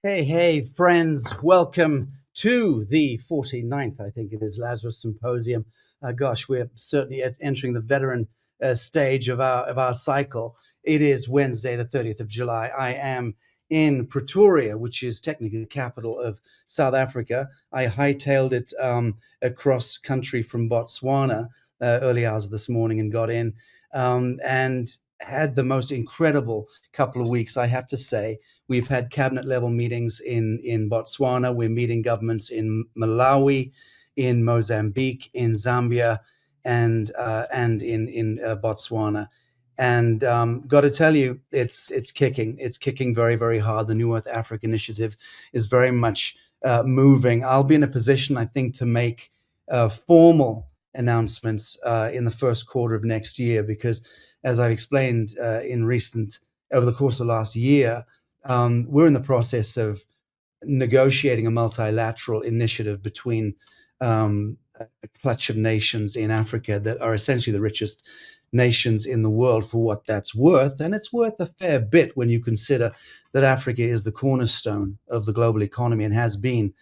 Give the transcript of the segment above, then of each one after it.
Hey, friends, welcome to the 49th, I think it is, Lazarus Symposium. Gosh, we're certainly entering the veteran stage of our cycle. It is Wednesday, the 30th of July. I am in Pretoria, which is technically the capital of South Africa. I hightailed it across country from Botswana early hours of this morning and got in and had the most incredible couple of weeks, I have to say. We've had cabinet level meetings in Botswana. We're meeting governments in Malawi, in Mozambique, in Zambia, and in Botswana. And got to tell you, it's kicking. It's kicking very, very hard. The New Earth Africa Initiative is very much moving. I'll be in a position, I think, to make formal announcements in the first quarter of next year, because as I've explained over the course of the last year, we're in the process of negotiating a multilateral initiative between a clutch of nations in Africa that are essentially the richest nations in the world for what that's worth. And it's worth a fair bit when you consider that Africa is the cornerstone of the global economy and has been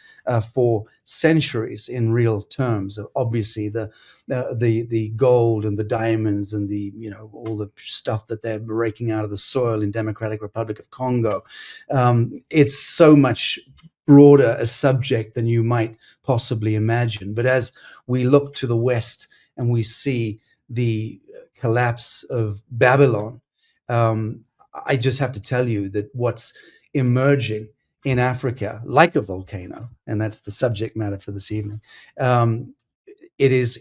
for centuries in real terms. Obviously, the gold and the diamonds and all the stuff that they're raking out of the soil in Democratic Republic of Congo. It's so much broader a subject than you might possibly imagine. But as we look to the West and we see the collapse of Babylon, I just have to tell you that what's emerging in Africa, like a volcano, and that's the subject matter for this evening, it is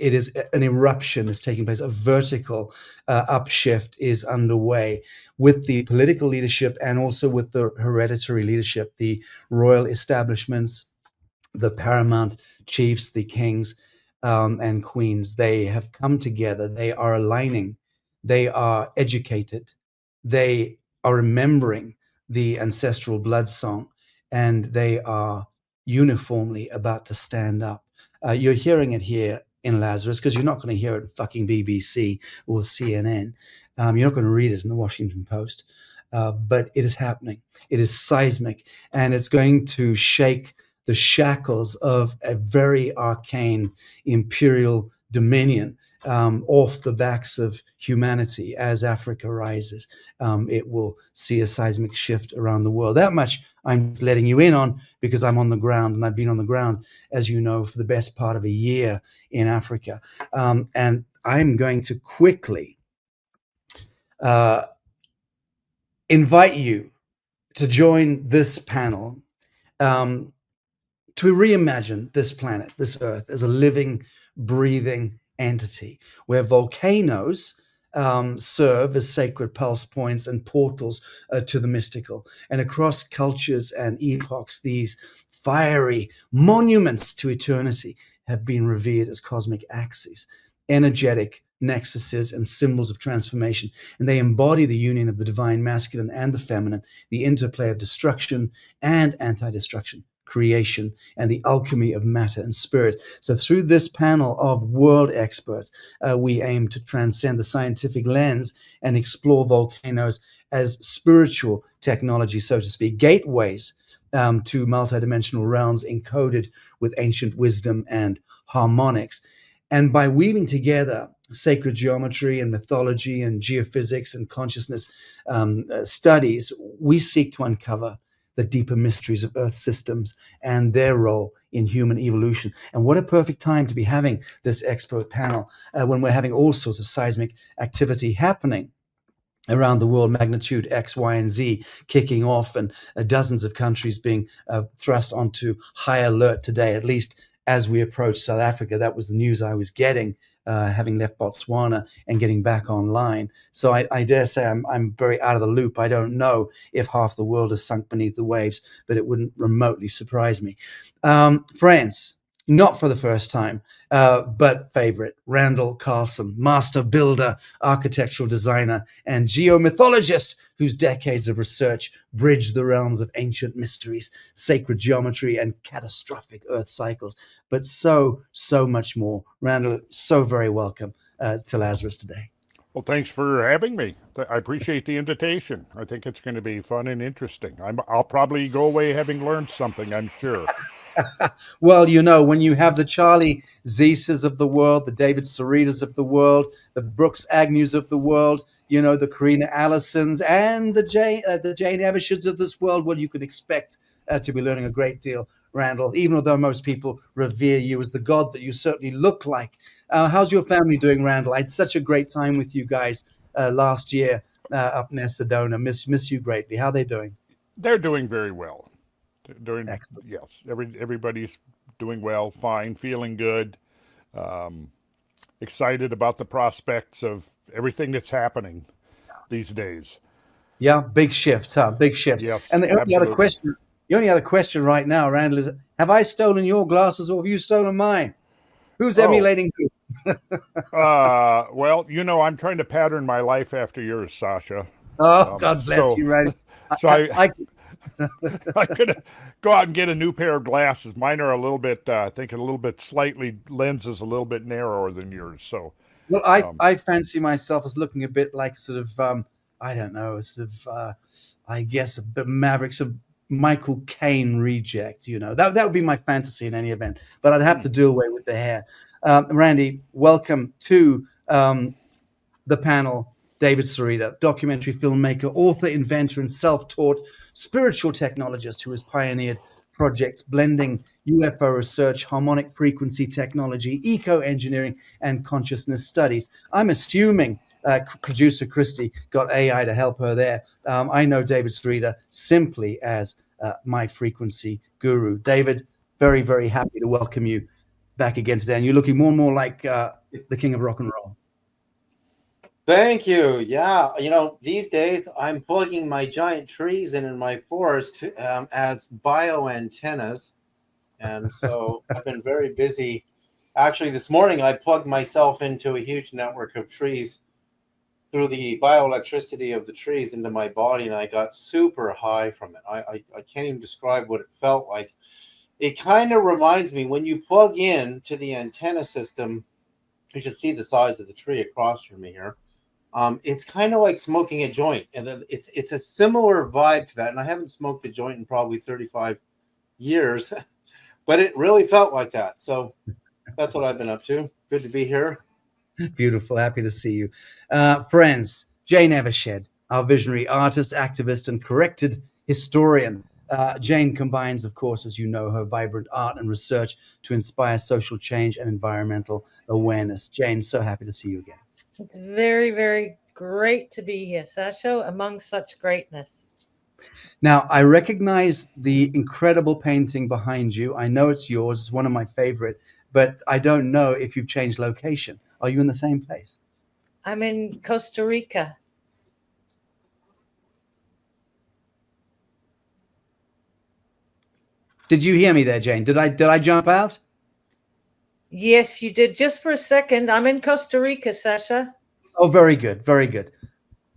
an eruption is taking place. A vertical upshift is underway with the political leadership and also with the hereditary leadership, the royal establishments, the paramount chiefs, the kings and queens. They have come together. They are aligning. They are educated. They are remembering the ancestral blood song, and they are uniformly about to stand up. You're hearing it here in Lazarus because you're not going to hear it in fucking BBC or CNN. You're not going to read it in the Washington Post. But it is happening. It is seismic, and it's going to shake the shackles of a very arcane imperial dominion off the backs of humanity as Africa rises. It will see a seismic shift around the world. That much I'm letting you in on because I'm on the ground, and I've been on the ground, as you know, for the best part of a year in Africa. And I'm going to quickly invite you to join this panel to reimagine this planet, this Earth, as a living, breathing entity where volcanoes serve as sacred pulse points and portals to the mystical. And across cultures and epochs, these fiery monuments to eternity have been revered as cosmic axes, energetic nexuses and symbols of transformation. And they embody the union of the divine masculine and the feminine, the interplay of destruction and anti-destruction, creation, and the alchemy of matter and spirit. So through this panel of world experts, we aim to transcend the scientific lens and explore volcanoes as spiritual technology, so to speak, gateways to multidimensional realms encoded with ancient wisdom and harmonics. And by weaving together sacred geometry and mythology and geophysics and consciousness studies, we seek to uncover the deeper mysteries of Earth systems and their role in human evolution. And what a perfect time to be having this expert panel when we're having all sorts of seismic activity happening around the world, magnitude X, Y, and Z kicking off, and dozens of countries being thrust onto high alert today, at least as we approach South Africa. That was the news I was getting, having left Botswana and getting back online. So I dare say I'm very out of the loop. I don't know if half the world has sunk beneath the waves, but it wouldn't remotely surprise me. Friends, not for the first time, but favorite, Randall Carlson, master builder, architectural designer, and geomythologist whose decades of research bridge the realms of ancient mysteries, sacred geometry, and catastrophic Earth cycles, but so much more. Randall, so very welcome to Lazarus today. Well, thanks for having me. I appreciate the invitation. I think it's going to be fun and interesting. I'll probably go away having learned something, I'm sure. Well, you know, when you have the Charlie Zieses of the world, the David Seredas of the world, the Brooks Agnews of the world, you know, the Karina Allisons and the Jane Eversheds of this world, well, you can expect to be learning a great deal, Randall, even though most people revere you as the god that you certainly look like. How's your family doing, Randall? I had such a great time with you guys last year up near Sedona. Miss you greatly. How are they doing? They're doing very well. Doing Excellent. yes, everybody's doing well, fine, feeling good, um, excited about the prospects of everything that's happening these days. Yeah, big shifts, huh? Big shifts. Yes, And absolutely. the only other question right now, Randall, is have I stolen your glasses or have you stolen mine? Who's Oh, emulating who? well, I'm trying to pattern my life after yours, Sasha. Oh, Um, God bless so, you, Randy. I, so I, I, I I could go out and get a new pair of glasses. Mine are a little bit, I think, a little bit slightly lenses a little bit narrower than yours. So, well, I, um, I fancy myself as looking a bit like sort of, I don't know, sort of, I guess a bit maverick, sort of Michael Caine reject. You know, that would be my fantasy in any event. But I'd have hmm, to do away with the hair. Randy, welcome to the panel, David Sereda, documentary filmmaker, author, inventor, and self taught spiritual technologist who has pioneered projects blending UFO research, harmonic frequency technology, eco engineering, and consciousness studies. I'm assuming producer Christy got AI to help her there. I know David Sereda simply as my frequency guru. David, very, very happy to welcome you back again today. And you're looking more and more like the king of rock and roll. Thank you. Yeah, these days I'm plugging my giant trees in my forest as bio antennas, and so I've been very busy. Actually, this morning I plugged myself into a huge network of trees through the bioelectricity of the trees into my body, and I got super high from it. I can't even describe what it felt like. It kind of reminds me when you plug in to the antenna system. You should see the size of the tree across from me here. It's kind of like smoking a joint, and then it's a similar vibe to that. And I haven't smoked a joint in probably 35 years, but it really felt like that. So that's what I've been up to. Good to be here. Beautiful. Happy to see you. Friends, Jane Evershed, our visionary artist, activist, and corrected historian. Jane combines, of course, as you know, her vibrant art and research to inspire social change and environmental awareness. Jane, so happy to see you again. It's very, very great to be here, Sasha, among such greatness. Now, I recognize the incredible painting behind you. I know it's yours. It's one of my favorite, but I don't know if you've changed location. Are you in the same place? I'm in Costa Rica. Did you hear me there, Jane? Did I jump out? Yes, you did. Just for a second. I'm in Costa Rica, Sasha. Oh, very good, very good.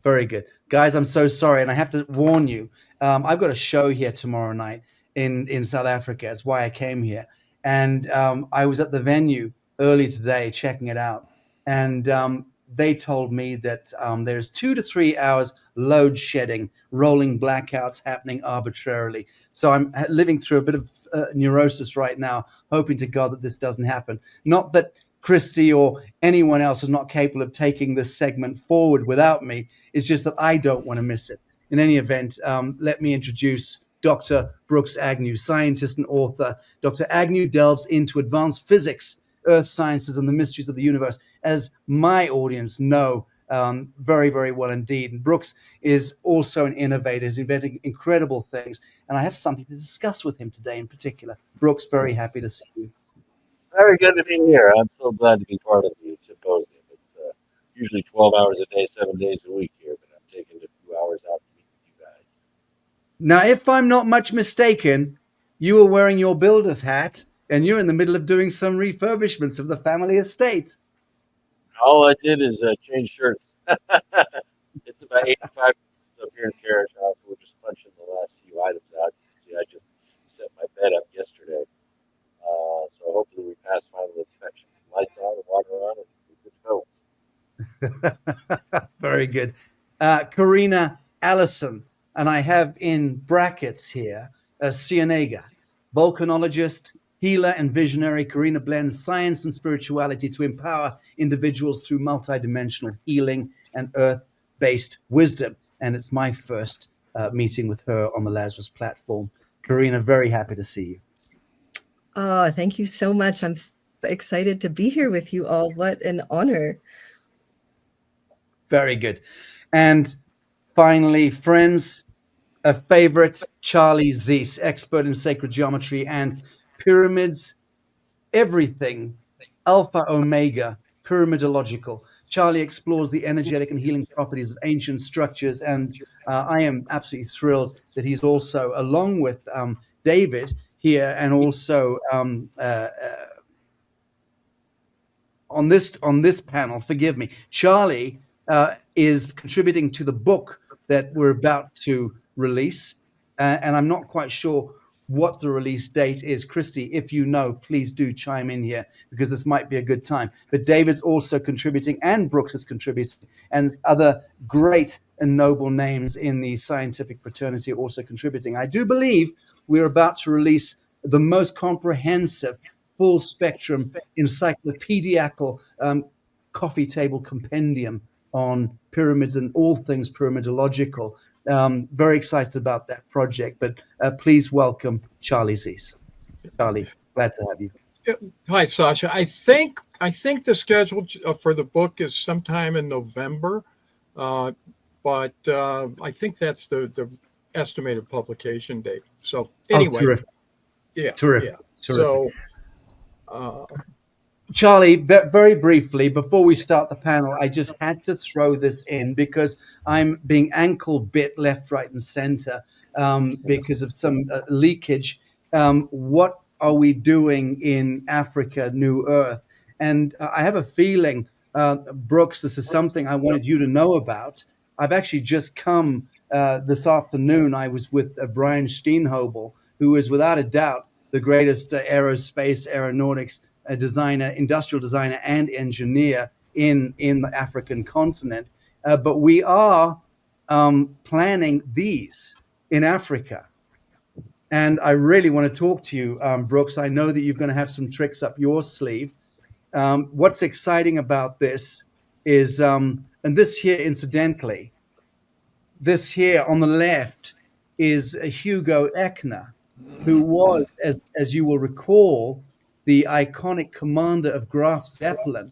Very good. Guys, I'm so sorry. And I have to warn you, I've got a show here tomorrow night in South Africa. It's why I came here. And I was at the venue early today checking it out. And they told me that there's 2 to 3 hours load shedding, rolling blackouts happening arbitrarily. So I'm living through a bit of neurosis right now, hoping to God that this doesn't happen. Not that Christy or anyone else is not capable of taking this segment forward without me. It's just that I don't want to miss it. In any event, let me introduce Dr. Brooks Agnew, scientist and author. Dr. Agnew delves into advanced physics, earth sciences, and the mysteries of the universe, as my audience know very, very well indeed. And Brooks is also an innovator. He's inventing incredible things. And I have something to discuss with him today in particular. Brooks, very happy to see you. Very good to be here. I'm so glad to be part of the symposium. It's usually 12 hours a day, 7 days a week here, but I'm taking a few hours out to meet with you guys. Now, if I'm not much mistaken, you were wearing your builder's hat and you're in the middle of doing some refurbishments of the family estate. All I did is change shirts. It's about 85 up here in Carriage House. We're just punching the last few items out. You can see I just set my bed up yesterday. So hopefully we pass final inspection. Lights on, water on, and we're good to go. Very good. Karina Allison, and I have in brackets here Cienega, volcanologist, healer, and visionary. Karina blends science and spirituality to empower individuals through multidimensional healing and earth-based wisdom. And it's my first meeting with her on the Lazarus platform. Karina, very happy to see you. Oh, thank you so much. I'm excited to be here with you all. What an honor. Very good. And finally, friends, a favorite, Charlie Ziese, expert in sacred geometry and pyramids, everything, alpha, omega, pyramidological. Charlie explores the energetic and healing properties of ancient structures. And I am absolutely thrilled that he's also, along with David here, and also on this panel, forgive me, Charlie is contributing to the book that we're about to release, and I'm not quite sure what the release date is. Christy, if you know, please do chime in here, because this might be a good time. But David's also contributing, and Brooks is contributing, and other great and noble names in the scientific fraternity are also contributing. I do believe we're about to release the most comprehensive full spectrum encyclopedical coffee table compendium on pyramids and all things pyramidological. Very excited about that project, but please welcome Charlie Ziese. Charlie, glad to have you. Hi, Sasha. I think the schedule for the book is sometime in November, but I think that's the estimated publication date. So anyway, terrific. Yeah, terrific. Yeah. Terrific. So, Charlie, very briefly, before we start the panel, I just had to throw this in because I'm being ankle bit left, right, and center because of some leakage. What are we doing in Africa, New Earth? And I have a feeling, Brooks, this is something I wanted you to know about. I've actually just come this afternoon. I was with Brian Steenhobel, who is without a doubt the greatest aerospace, aeronautics designer, industrial designer, and engineer in the African continent. But we are planning these in Africa. And I really want to talk to you, Brooks. I know that you're going to have some tricks up your sleeve. What's exciting about this is, and this here, incidentally, this here on the left is Hugo Echner, who was, as you will recall, the iconic commander of Graf Zeppelin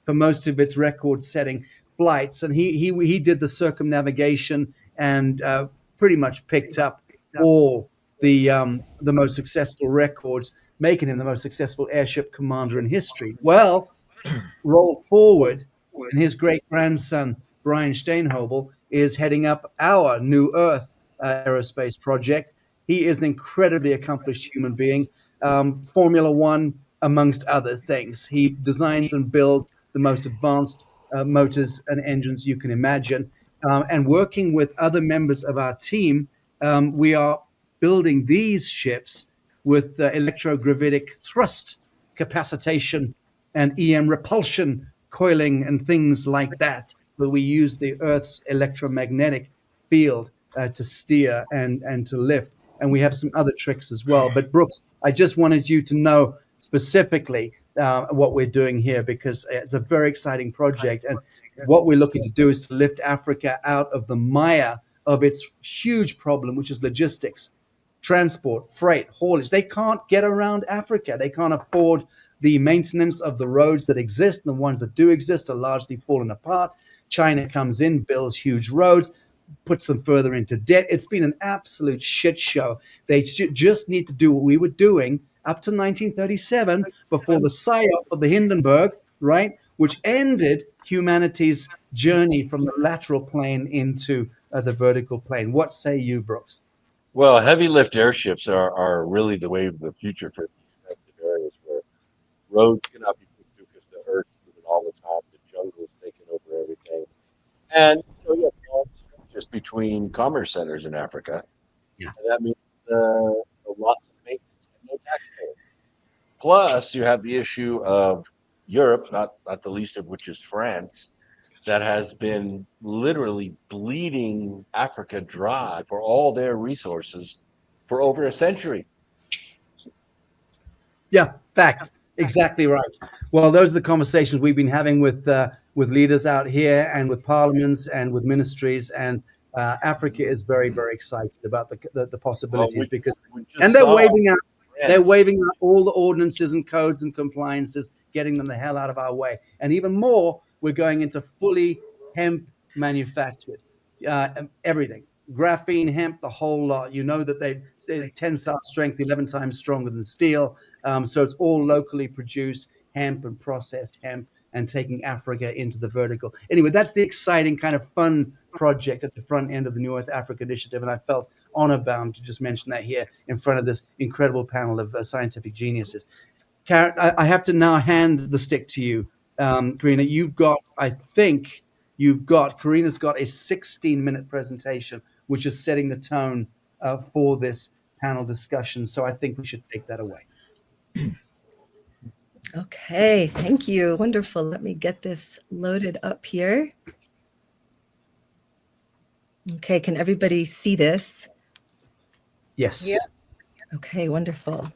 for most of its record-setting flights, and he did the circumnavigation and pretty much picked up all the most successful records, making him the most successful airship commander in history. Well, roll forward, and his great-grandson Brian Steenhobel is heading up our New Earth aerospace project. He is an incredibly accomplished human being. Formula One, amongst other things. He designs and builds the most advanced motors and engines you can imagine. And working with other members of our team, we are building these ships with electrogravitic thrust capacitation and EM repulsion coiling and things like that. So we use the Earth's electromagnetic field to steer and to lift. And we have some other tricks as well. But Brooks, I just wanted you to know specifically what we're doing here, because it's a very exciting project. And what we're looking to do is to lift Africa out of the mire of its huge problem, which is logistics, transport, freight, haulage. They can't get around Africa. They can't afford the maintenance of the roads that exist. The ones that do exist are largely falling apart. China comes in, builds huge roads, puts them further into debt. It's been an absolute shit show. They just need to do what we were doing up to 1937 before the psyop of the Hindenburg, right, which ended humanity's journey from the lateral plane into the vertical plane. What say you, Brooks? Well, heavy lift airships are really the way of the future for these kinds of areas where roads cannot be put through because the Earth's moving all the time. The jungle is taking over everything. And you have long stretches between commerce centers in Africa. Yeah. And that means lots of maintenance and no taxpayers. Plus, you have the issue of Europe, not the least of which is France, that has been literally bleeding Africa dry for all their resources for over a century. Yeah, fact. Exactly right. Well, those are the conversations we've been having with leaders out here and with parliaments and with ministries. And Africa is very, very excited about the possibilities because, and they're waving out. They're waving out all the ordinances and codes and compliances, getting them the hell out of our way. And even more, we're going into fully hemp manufactured, everything. Graphene, hemp, the whole lot. You know that they tensile strength 11 times stronger than steel. So it's all locally produced hemp and processed hemp and taking Africa into the vertical. Anyway, that's the exciting kind of fun project at the front end of the New Earth Africa Initiative. And I felt honor bound to just mention that here in front of this incredible panel of scientific geniuses. Karen, I have to now hand the stick to you. Karina, Karina's got a 16-minute presentation, which is setting the tone for this panel discussion. So I think we should take that away. Okay, thank you. Wonderful. Let me get this loaded up here. Okay, can everybody see this? Yes. Yeah. Okay, wonderful.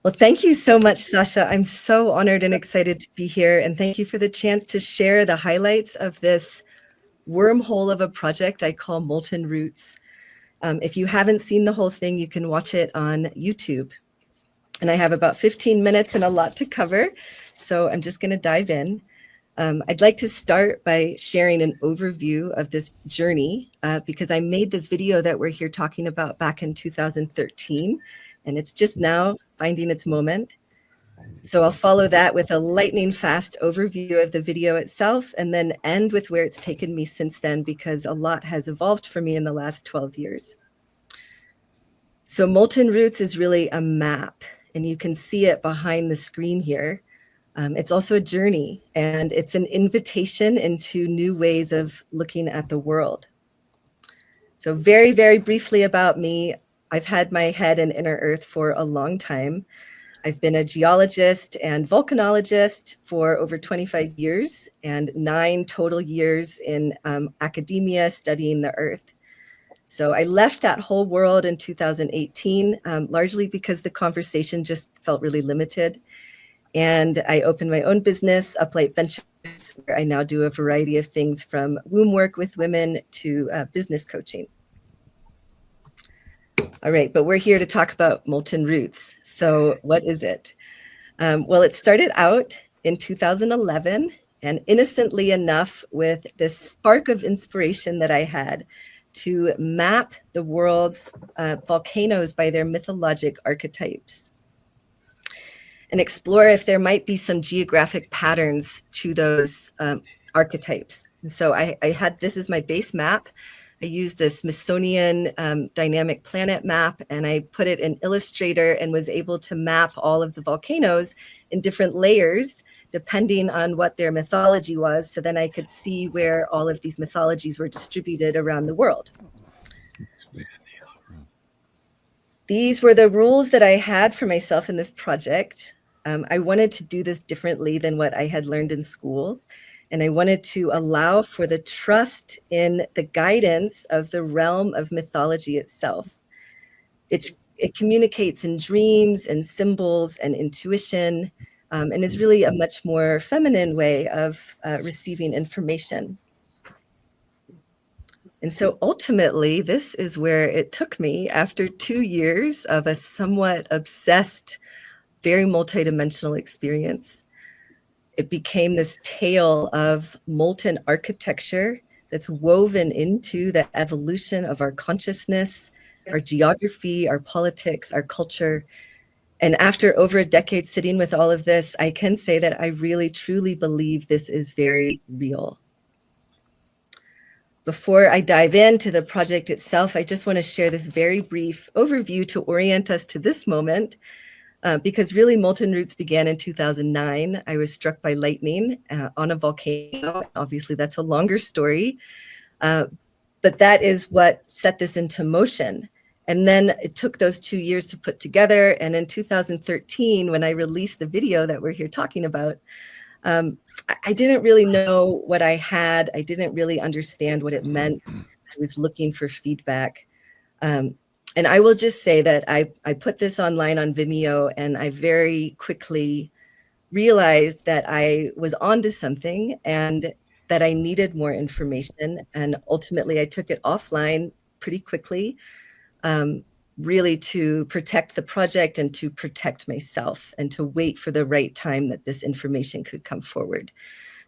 Well, thank you so much, Sasha. I'm so honored and excited to be here. And thank you for the chance to share the highlights of this wormhole of a project I call Molten Roots. If you haven't seen the whole thing, you can watch it on YouTube. And I have about 15 minutes and a lot to cover. So I'm just going to dive in. I'd like to start by sharing an overview of this journey because I made this video that we're here talking about back in 2013, and it's just now finding its moment. So I'll follow that with a lightning fast overview of the video itself and then end with where it's taken me since then, because a lot has evolved for me in the last 12 years. So Molten Roots is really a map, and you can see it behind the screen here. It's also a journey, and it's an invitation into new ways of looking at the world. So very, very briefly about me, I've had my head in inner earth for a long time. I've been a geologist and volcanologist for over 25 years and 9 total years in academia studying the earth. So I left that whole world in 2018, largely because the conversation just felt really limited. And I opened my own business, Uplight Ventures, where I now do a variety of things from womb work with women to business coaching. All right, but we're here to talk about Molten Roots. So what is it? Well, it started out in 2011, and innocently enough with this spark of inspiration that I had to map the world's volcanoes by their mythologic archetypes and explore if there might be some geographic patterns to those archetypes. And so I had, this is my base map. I used the Smithsonian dynamic planet map, and I put it in Illustrator and was able to map all of the volcanoes in different layers, depending on what their mythology was. So then I could see where all of these mythologies were distributed around the world. These were the rules that I had for myself in this project. I wanted to do this differently than what I had learned in school. And I wanted to allow for the trust in the guidance of the realm of mythology itself. It communicates in dreams and symbols and intuition, and is really a much more feminine way of receiving information. And so ultimately, this is where it took me after 2 years of a somewhat obsessed, very multidimensional experience. It became this tale of molten architecture that's woven into the evolution of our consciousness, our geography, our politics, our culture. And after over a decade sitting with all of this, I can say that I really, truly believe this is very real. Before I dive into the project itself, I just want to share this very brief overview to orient us to this moment. Because really Molten Roots began in 2009. I was struck by lightning on a volcano. Obviously, that's a longer story. But that is what set this into motion. And then it took those 2 years to put together. And in 2013, when I released the video that we're here talking about, I didn't really know what I had. I didn't really understand what it meant. I was looking for feedback. And I will just say that I put this online on Vimeo, and I very quickly realized that I was onto something and that I needed more information. And ultimately, I took it offline pretty quickly, really to protect the project and to protect myself and to wait for the right time that this information could come forward.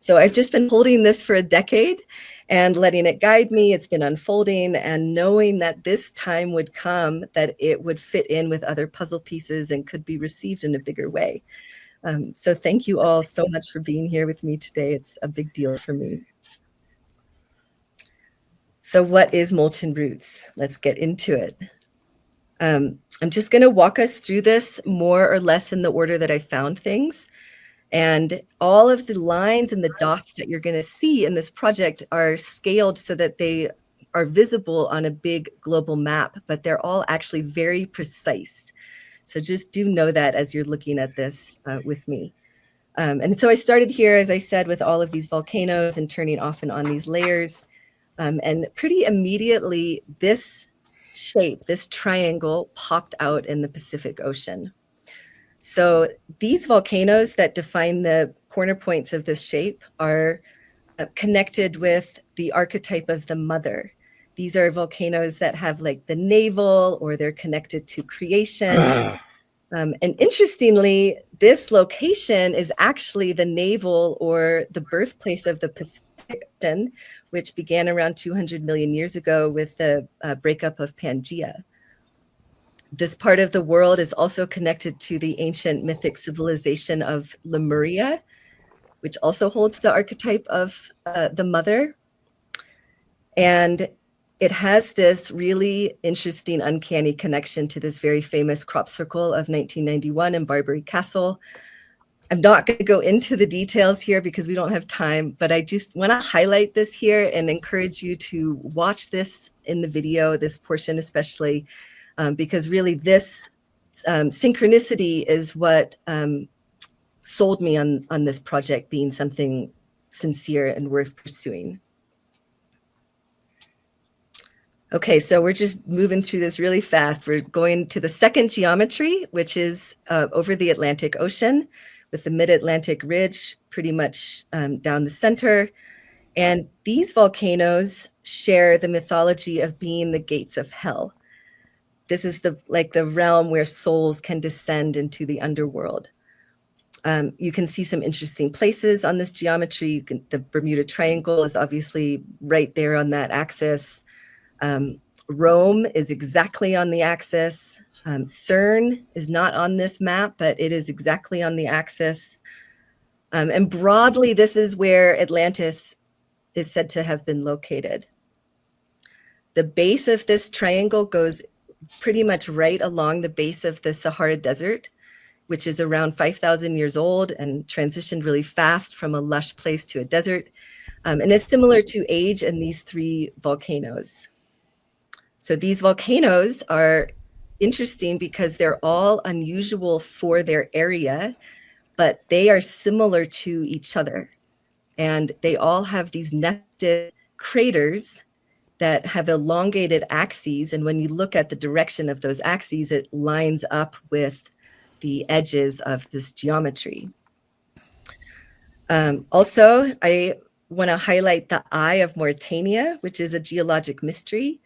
So I've just been holding this for a decade and letting it guide me. It's been unfolding and knowing that this time would come, that it would fit in with other puzzle pieces and could be received in a bigger way. So thank you all so much for being here with me today. It's a big deal for me. So what is Molten Roots? Let's get into it. I'm just going to walk us through this more or less in the order that I found things. And all of the lines and the dots that you're going to see in this project are scaled so that they are visible on a big global map, but they're all actually very precise. So just do know that as you're looking at this with me. And so I started here, as I said, with all of these volcanoes and turning off and on these layers. And pretty immediately, this shape, this triangle, popped out in the Pacific Ocean. So these volcanoes that define the corner points of this shape are connected with the archetype of the mother. These are volcanoes that have like the navel, or they're connected to creation. And interestingly, this location is actually the navel or the birthplace of the Pacific Ocean, which began around 200 million years ago with the breakup of Pangaea. This part of the world is also connected to the ancient mythic civilization of Lemuria, which also holds the archetype of the mother. And it has this really interesting, uncanny connection to this very famous crop circle of 1991 in Barbary Castle. I'm not going to go into the details here because we don't have time, but I just want to highlight this here and encourage you to watch this in the video, this portion especially, because really this synchronicity is what sold me on this project being something sincere and worth pursuing. Okay, so we're just moving through this really fast. We're going to the second geometry, which is over the Atlantic Ocean, with the mid-Atlantic ridge pretty much down the center. And these volcanoes share the mythology of being the gates of hell. This is the realm where souls can descend into the underworld. You can see some interesting places on this geometry. The Bermuda Triangle is obviously right there on that axis. Rome is exactly on the axis. CERN is not on this map, but it is exactly on the axis. And broadly, this is where Atlantis is said to have been located. The base of this triangle goes pretty much right along the base of the Sahara Desert, which is around 5,000 years old and transitioned really fast from a lush place to a desert, and is similar to age in these three volcanoes. So these volcanoes are interesting because they're all unusual for their area, but they are similar to each other. And they all have these nested craters that have elongated axes. And when you look at the direction of those axes, it lines up with the edges of this geometry. Also, I want to highlight the Eye of Mauritania, which is a geologic mystery,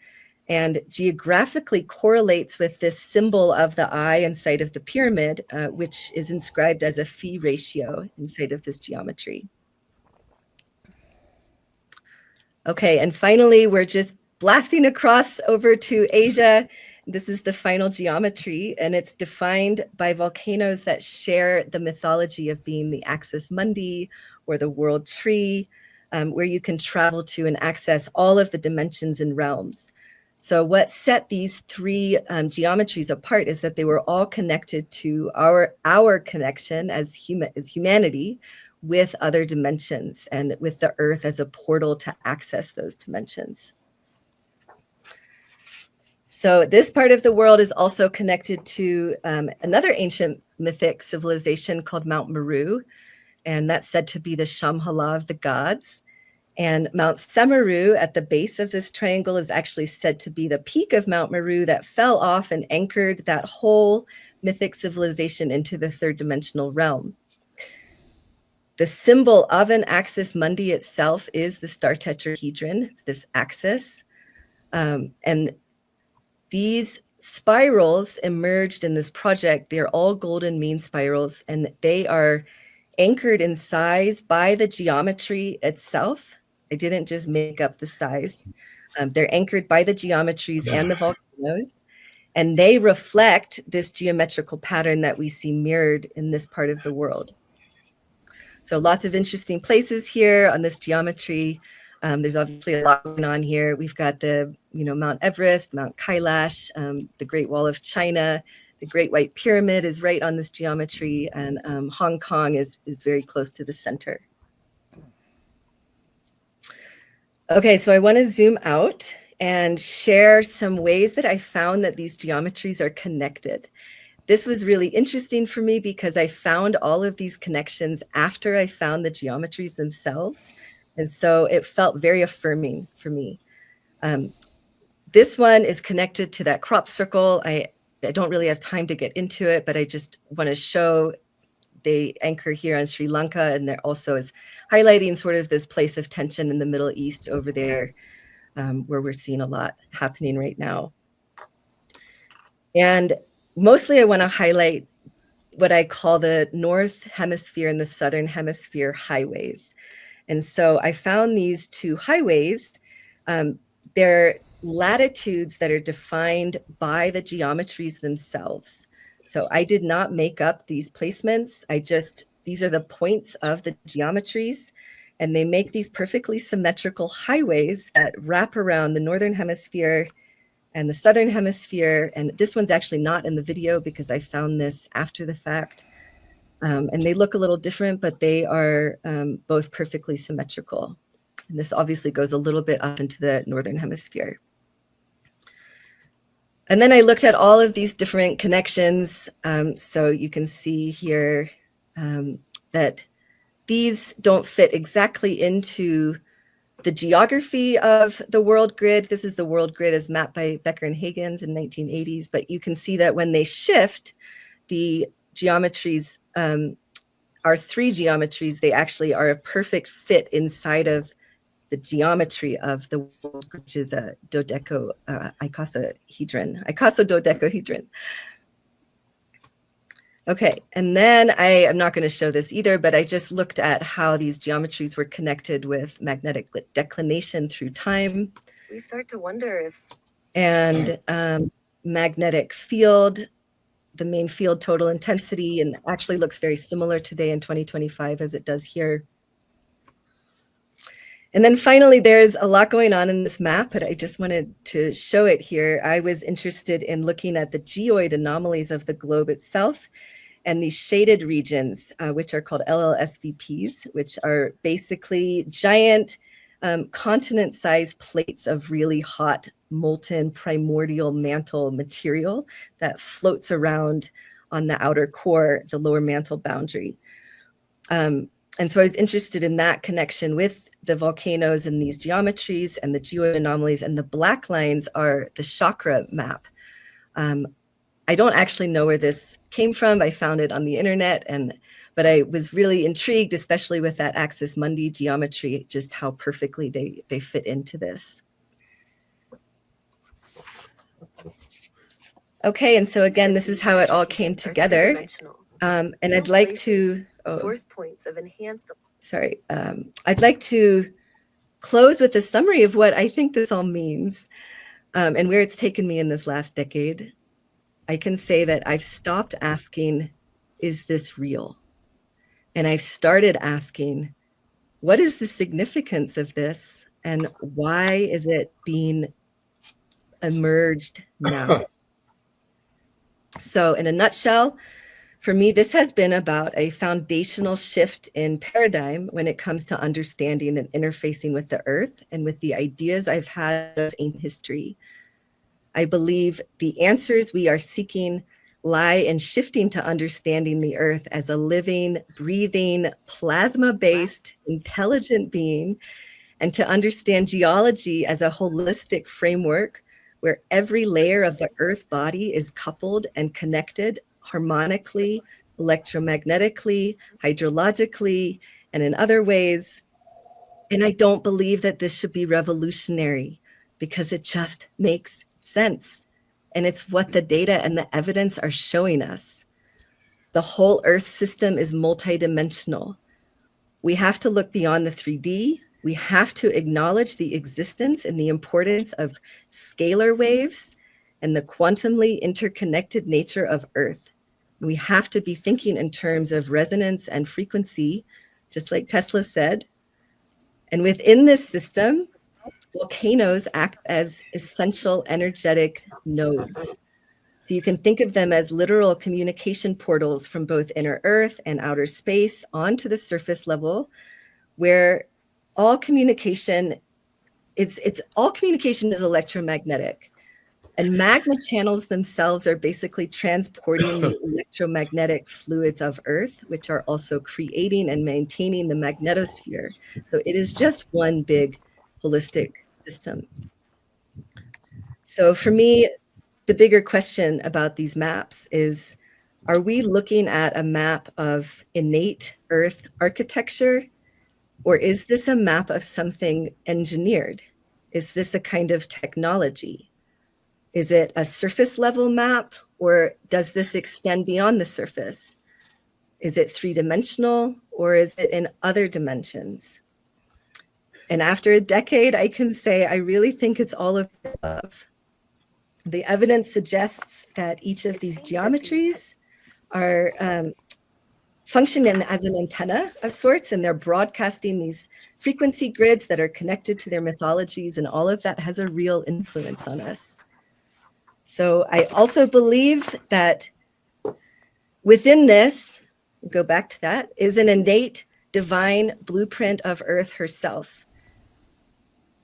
and geographically correlates with this symbol of the eye inside of the pyramid, which is inscribed as a phi ratio inside of this geometry. Okay, and finally, we're just blasting across over to Asia. This is the final geometry, and it's defined by volcanoes that share the mythology of being the axis mundi or the world tree, where you can travel to and access all of the dimensions and realms. So what set these three geometries apart is that they were all connected to our connection as humanity with other dimensions and with the earth as a portal to access those dimensions. So this part of the world is also connected to another ancient mythic civilization called Mount Meru. and that's said to be the Shambhala of the gods. And Mount Semeru at the base of this triangle is actually said to be the peak of Mount Meru that fell off and anchored that whole mythic civilization into the third dimensional realm. The symbol of an axis mundi itself is the star tetrahedron. It's this axis. And these spirals emerged in this project. They're all golden mean spirals, and they are anchored in size by the geometry itself. I didn't just make up the size. They're anchored by the geometries and the volcanoes, and they reflect this geometrical pattern that we see mirrored in this part of the world. So lots of interesting places here on this geometry. There's obviously a lot going on here. We've got the, Mount Everest, Mount Kailash, the Great Wall of China, the Great White Pyramid is right on this geometry, and Hong Kong is very close to the center. Okay, so I want to zoom out and share some ways that I found that these geometries are connected. This was really interesting for me because I found all of these connections after I found the geometries themselves. And so it felt very affirming for me. This one is connected to that crop circle. I don't really have time to get into it, but I just want to show they anchor here on Sri Lanka, and there also is highlighting sort of this place of tension in the Middle East over there, where we're seeing a lot happening right now. And mostly I want to highlight what I call the North Hemisphere and the Southern Hemisphere highways. And so I found these two highways. They're latitudes that are defined by the geometries themselves. So I did not make up these placements. These are the points of the geometries, and they make these perfectly symmetrical highways that wrap around the Northern Hemisphere and the Southern Hemisphere. And this one's actually not in the video because I found this after the fact. And they look a little different, but they are both perfectly symmetrical. And this obviously goes a little bit up into the Northern Hemisphere. And then I looked at all of these different connections. So you can see here that these don't fit exactly into the geography of the world grid. This is the world grid as mapped by Becker and Huygens in 1980s. But you can see that when they shift, the geometries are three geometries. They actually are a perfect fit inside of the geometry of the world, which is a icosahedron. Okay, and then I am not going to show this either, but I just looked at how these geometries were connected with magnetic declination through time. We start to wonder if... And magnetic field, the main field total intensity, and actually looks very similar today in 2025 as it does here. And then finally, there's a lot going on in this map, but I just wanted to show it here. I was interested in looking at the geoid anomalies of the globe itself and these shaded regions, which are called LLSVPs, which are basically giant continent-sized plates of really hot, molten, primordial mantle material that floats around on the outer core, the lower mantle boundary. And so I was interested in that connection with the volcanoes and these geometries and the geoid anomalies, and the black lines are the chakra map. I don't actually know where this came from. I found it on the internet, but I was really intrigued, especially with that axis mundi geometry, just how perfectly they fit into this. Okay, and so again, this is how it all came together. And I'd like to... source points of enhanced. Sorry, I'd like to close with a summary of what I think this all means and where it's taken me in this last decade. I can say that I've stopped asking, is this real? And I've started asking, what is the significance of this? And why is it being emerged now? So in a nutshell, for me, this has been about a foundational shift in paradigm when it comes to understanding and interfacing with the earth and with the ideas I've had of ancient history. I believe the answers we are seeking lie in shifting to understanding the Earth as a living, breathing, plasma-based, intelligent being, and to understand geology as a holistic framework where every layer of the Earth body is coupled and connected harmonically, electromagnetically, hydrologically, and in other ways. And I don't believe that this should be revolutionary because it just makes sense. And it's what the data and the evidence are showing us. The whole Earth system is multidimensional. We have to look beyond the 3D. We have to acknowledge the existence and the importance of scalar waves and the quantumly interconnected nature of Earth. We have to be thinking in terms of resonance and frequency, just like Tesla said. And within this system, volcanoes act as essential energetic nodes. So you can think of them as literal communication portals from both inner Earth and outer space onto the surface level, where all communication is electromagnetic. And magma channels themselves are basically transporting the electromagnetic fluids of Earth, which are also creating and maintaining the magnetosphere. So it is just one big holistic system. So for me, the bigger question about these maps is, are we looking at a map of innate Earth architecture, or is this a map of something engineered? Is this a kind of technology? Is it a surface level map, or does this extend beyond the surface? Is it three-dimensional, or is it in other dimensions? And after a decade, I can say I really think it's all of the above. The evidence suggests that each of these geometries are functioning as an antenna of sorts, and they're broadcasting these frequency grids that are connected to their mythologies, and all of that has a real influence on us. So I also believe that within this, we'll go back to that, is an innate divine blueprint of Earth herself,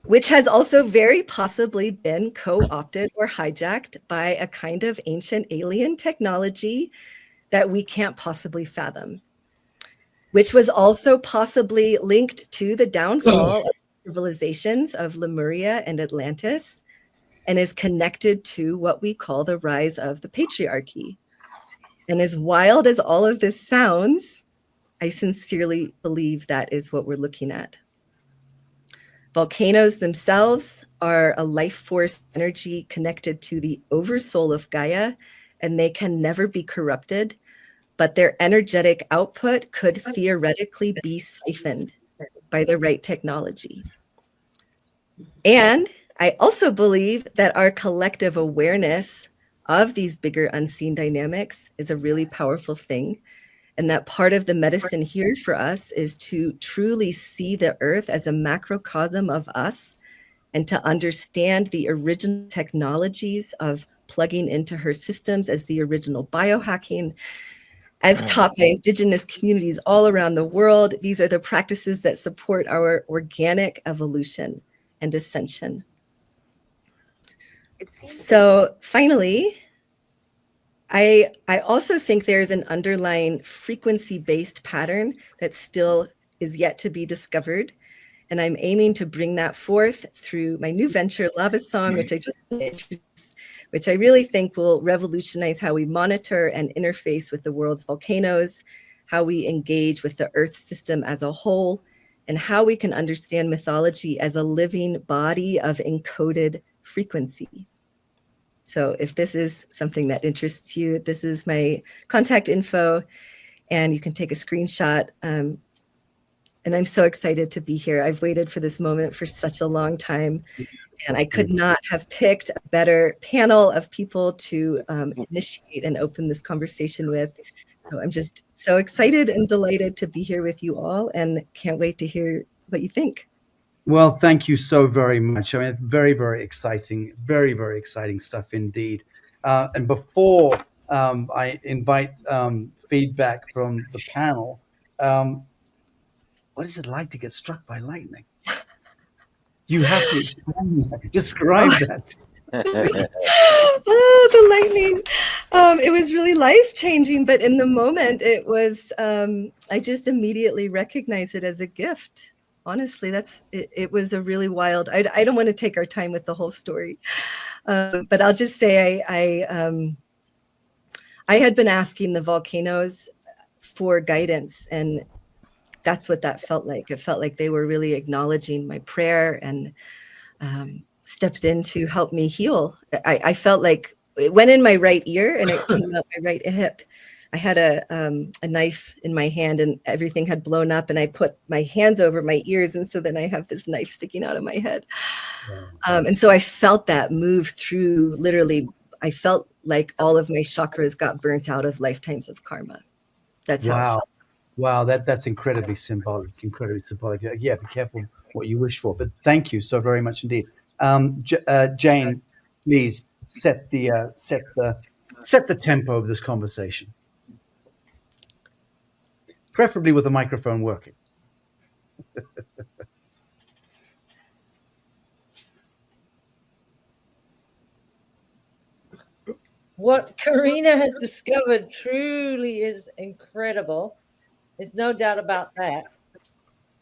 which has also very possibly been co-opted or hijacked by a kind of ancient alien technology that we can't possibly fathom, which was also possibly linked to the downfall of civilizations of Lemuria and Atlantis, and is connected to what we call the rise of the patriarchy. And as wild as all of this sounds, I sincerely believe that is what we're looking at. Volcanoes themselves are a life force energy connected to the oversoul of Gaia, and they can never be corrupted, but their energetic output could theoretically be siphoned by the right technology. And I also believe that our collective awareness of these bigger unseen dynamics is a really powerful thing. And that part of the medicine here for us is to truly see the Earth as a macrocosm of us, and to understand the original technologies of plugging into her systems as the original biohacking, as taught by indigenous communities all around the world. These are the practices that support our organic evolution and ascension. So finally, I also think there's an underlying frequency-based pattern that still is yet to be discovered. And I'm aiming to bring that forth through my new venture, Lava Song, which I just introduced, which I really think will revolutionize how we monitor and interface with the world's volcanoes, how we engage with the Earth system as a whole, and how we can understand mythology as a living body of encoded frequency. So if this is something that interests you, this is my contact info, and you can take a screenshot. And I'm so excited to be here. I've waited for this moment for such a long time, and I could not have picked a better panel of people to initiate and open this conversation with. So I'm just so excited and delighted to be here with you all, and can't wait to hear what you think. Well, thank you so very much. I mean, very, very exciting stuff indeed. And before I invite feedback from the panel, what is it like to get struck by lightning? You have to describe that. Oh, the lightning. It was really life-changing, but in the moment, it was, I just immediately recognized it as a gift. Honestly, it was a really wild, I don't want to take our time with the whole story, but I'll just say I had been asking the volcanoes for guidance, and that's what that felt like. It felt like they were really acknowledging my prayer and stepped in to help me heal. I felt like it went in my right ear and it came out my right hip. I had a knife in my hand and everything had blown up, and I put my hands over my ears, and so then I have this knife sticking out of my head. And so I felt that move through, literally, I felt like all of my chakras got burnt out of lifetimes of karma. That's how it felt. Wow, that's incredibly symbolic. Incredibly symbolic. Yeah, be careful what you wish for. But thank you so very much indeed. Jane, please set the tempo of this conversation, preferably with the microphone working. What Karina has discovered truly is incredible. There's no doubt about that.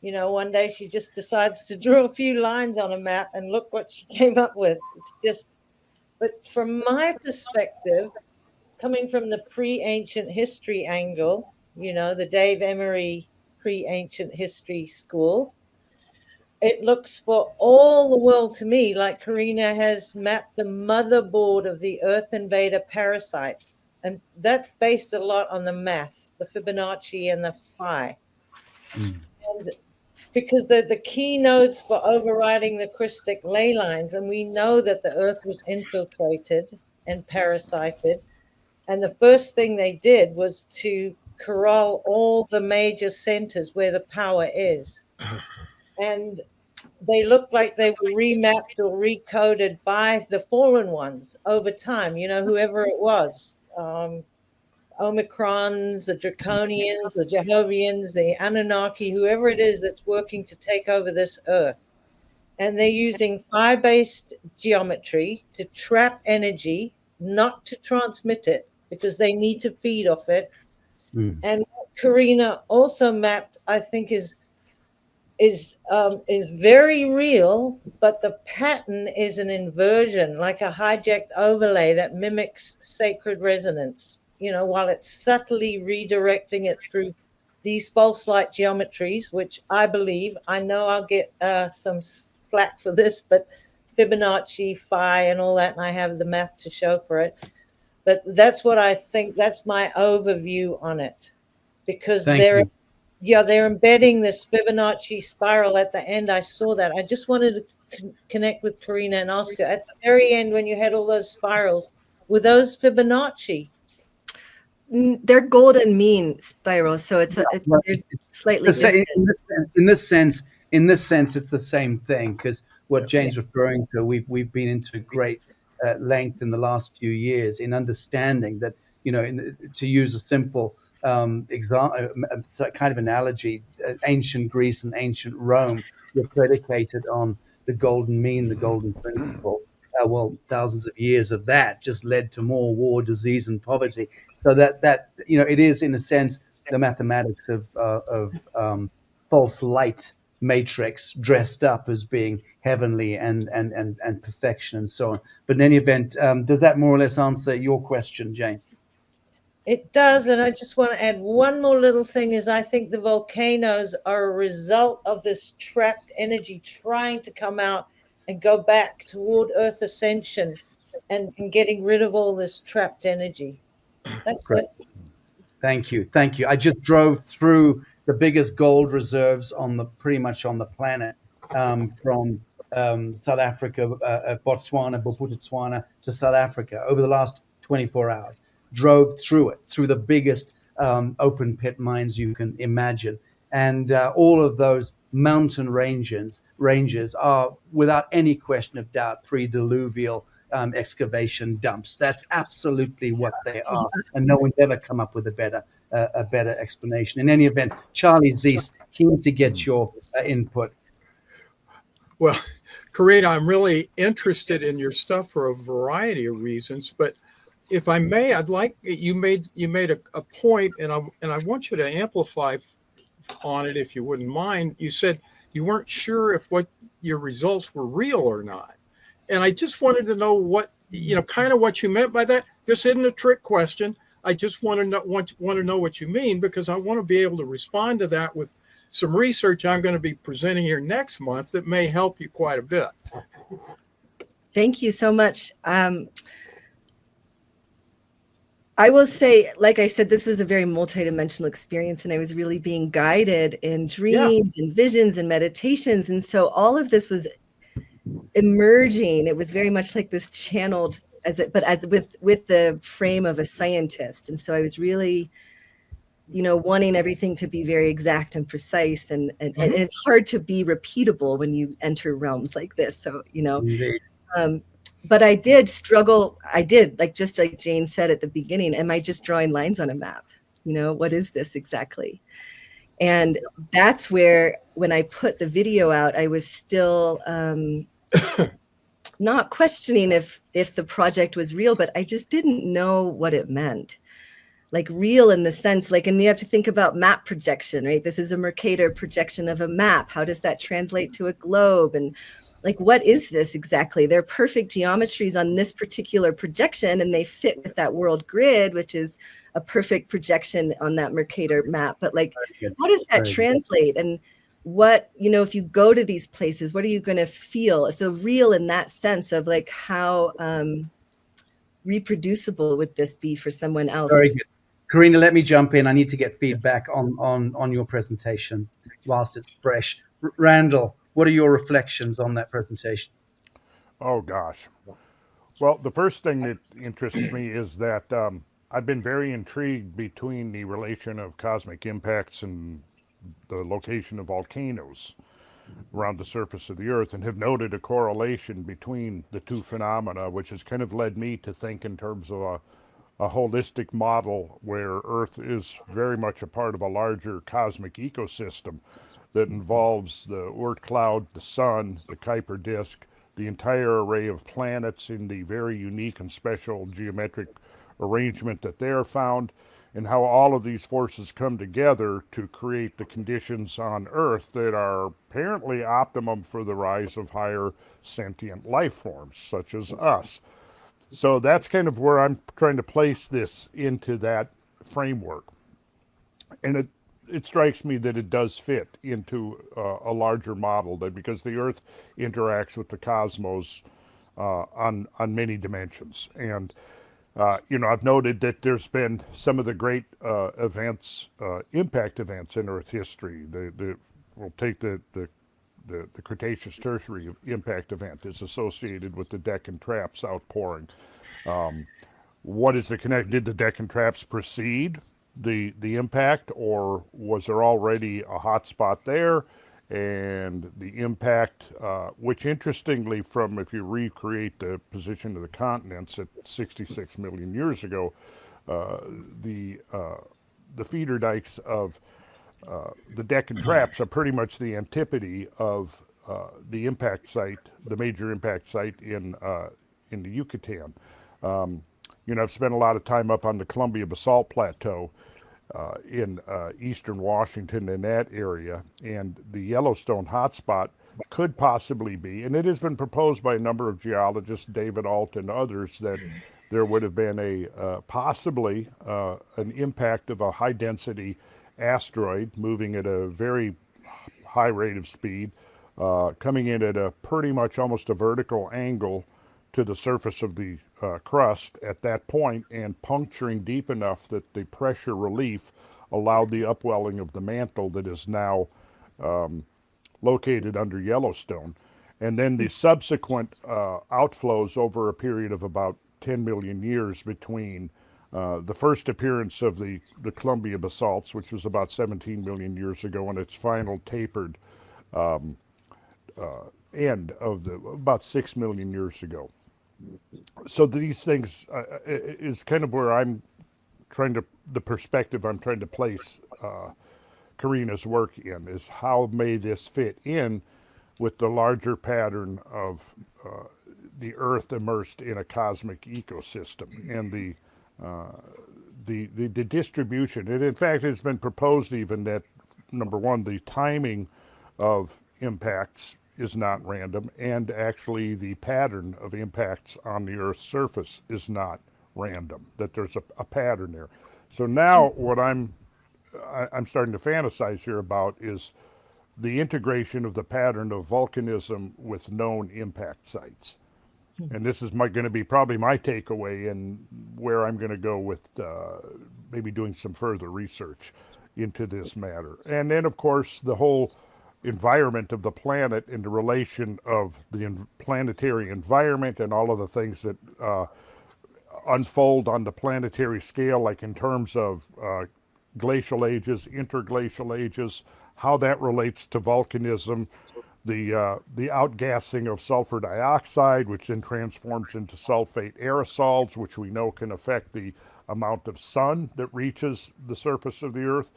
You know, one day she just decides to draw a few lines on a map and look what she came up with. It's just, but from my perspective, coming from the pre-ancient history angle, you know, the Dave Emery pre-ancient history school, it looks for all the world to me like Karina has mapped the motherboard of the Earth invader parasites. And that's based a lot on the math, the Fibonacci and the phi. And because they're the keynotes for overriding the Christic ley lines. And we know that the Earth was infiltrated and parasited. And the first thing they did was to corral all the major centers where the power is. And they looked like they were remapped or recoded by the fallen ones over time, you know, whoever it was. Omicrons, the Draconians, the Jehovians, the Anunnaki, whoever it is that's working to take over this earth. And they're using phi-based geometry to trap energy, not to transmit it, because they need to feed off it. And what Karina also mapped, I think, is very real, but the pattern is an inversion, like a hijacked overlay that mimics sacred resonance, you know, while it's subtly redirecting it through these false light geometries, which I believe, I know I'll get some flack for this, but Fibonacci, phi, and all that, and I have the math to show for it. But that's what I think, that's my overview on it, because they're embedding this Fibonacci spiral at the end. I saw that. I just wanted to connect with Karina and ask her, at the very end, when you had all those spirals, were those Fibonacci? They're golden mean spirals, so it's slightly different. In this sense, it's the same thing, because what Jane's referring to, we've been into great length in the last few years in understanding that, you know, to use a simple example, kind of analogy, ancient Greece and ancient Rome were predicated on the golden mean, the golden principle. Well, thousands of years of that just led to more war, disease, and poverty. So that you know, it is in a sense the mathematics of false light matrix dressed up as being heavenly and perfection and so on. But in any event, does that more or less answer your question, Jane? It does, and I just want to add one more little thing, is I think the volcanoes are a result of this trapped energy trying to come out and go back toward Earth ascension and getting rid of all this trapped energy. That's Great. it. Thank you. I just drove through the biggest gold reserves pretty much on the planet, from South Africa, Botswana, Bophuthatswana to South Africa over the last 24 hours. Drove through the biggest open pit mines you can imagine. And all of those mountain ranges are, without any question of doubt, pre-diluvial excavation dumps. That's absolutely what they are. And no one's ever come up with a better explanation. In any event, Charlie Ziese, keen to get your input. Well, Karina, I'm really interested in your stuff for a variety of reasons, but if I may, I'd like you made a point, and I want you to amplify on it if you wouldn't mind. You said you weren't sure if what your results were real or not, and I just wanted to know what kind of what you meant by that. This isn't a trick question. I just want to know what you mean, because I want to be able to respond to that with some research I'm going to be presenting here next month that may help you quite a bit. Thank you so much. I will say, like I said, this was a very multidimensional experience, and I was really being guided in dreams and visions and meditations. And so all of this was emerging. It was very much like this channeled but with the frame of a scientist. And so I was really, wanting everything to be very exact and precise, and it's hard to be repeatable when you enter realms like this. So, Indeed. but I did struggle. Just like Jane said at the beginning, am I just drawing lines on a map? What is this exactly? And that's where, when I put the video out, I was still not questioning if the project was real, but I just didn't know what it meant. Like real in the sense, and you have to think about map projection, right? This is a Mercator projection of a map. How does that translate to a globe? And what is this exactly? They're perfect geometries on this particular projection, and they fit with that world grid, which is a perfect projection on that Mercator map. But how does that translate? And what, if you go to these places, what are you going to feel? So real in that sense of how reproducible would this be for someone else? Very good. Karina, let me jump in. I need to get feedback on your presentation whilst it's fresh. Randall, what are your reflections on that presentation? Oh, gosh. Well, the first thing that interests me is that I've been very intrigued between the relation of cosmic impacts and the location of volcanoes around the surface of the Earth, and have noted a correlation between the two phenomena, which has kind of led me to think in terms of a holistic model where Earth is very much a part of a larger cosmic ecosystem that involves the Oort cloud, the sun, the Kuiper disk, the entire array of planets in the very unique and special geometric arrangement that they are found, and how all of these forces come together to create the conditions on Earth that are apparently optimum for the rise of higher sentient life forms, such as us. So that's kind of where I'm trying to place this into that framework. And it strikes me that it does fit into a larger model, that because the Earth interacts with the cosmos on many dimensions. And I've noted that there's been some of the great events, impact events in Earth history. We'll take the Cretaceous Tertiary impact event is associated with the Deccan Traps outpouring. What is the connection? Did the Deccan Traps precede the impact, or was there already a hot spot there? And the impact, which interestingly, if you recreate the position of the continents at 66 million years ago, the feeder dikes of the Deccan Traps are pretty much the antipode of the impact site, the major impact site in the Yucatan. I've spent a lot of time up on the Columbia Basalt Plateau in eastern Washington, in that area, and the Yellowstone hotspot could possibly be, and it has been proposed by a number of geologists, David Alt and others, that there would have been possibly an impact of a high density asteroid moving at a very high rate of speed, coming in at a pretty much almost a vertical angle to the surface of the crust at that point, and puncturing deep enough that the pressure relief allowed the upwelling of the mantle that is now located under Yellowstone. And then the subsequent outflows over a period of about 10 million years between the first appearance of the Columbia basalts, which was about 17 million years ago, and its final tapered end of about 6 million years ago. So these things is kind of where the perspective I'm trying to place Karina's work in, is how may this fit in with the larger pattern of the Earth immersed in a cosmic ecosystem, and the distribution. And in fact, it's been proposed even that, number one, the timing of impacts is not random, and actually the pattern of impacts on the Earth's surface is not random, that there's a pattern there. So now what I'm starting to fantasize here about is the integration of the pattern of volcanism with known impact sites. And this is going to be probably my takeaway, and where I'm going to go with maybe doing some further research into this matter. And then, of course, the whole environment of the planet and the relation of the planetary environment and all of the things that unfold on the planetary scale, like in terms of glacial ages, interglacial ages, how that relates to volcanism, the outgassing of sulfur dioxide, which then transforms into sulfate aerosols, which we know can affect the amount of sun that reaches the surface of the Earth.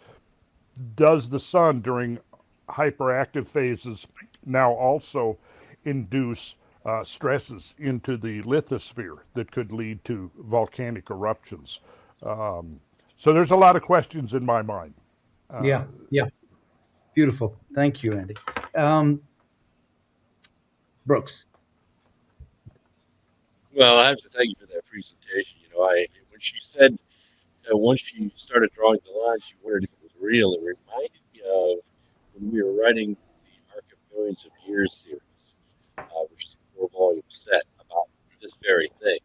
Does the sun during hyperactive phases now also induce stresses into the lithosphere that could lead to volcanic eruptions? So there's a lot of questions in my mind. Yeah. Beautiful. Thank you, Andy. Brooks. Well, I have to thank you for that presentation. When she said once she started drawing the line, she wondered if it was real. It reminded me of when we were writing the Arc of Millions of Years series, which is a 4-volume set about this very thing.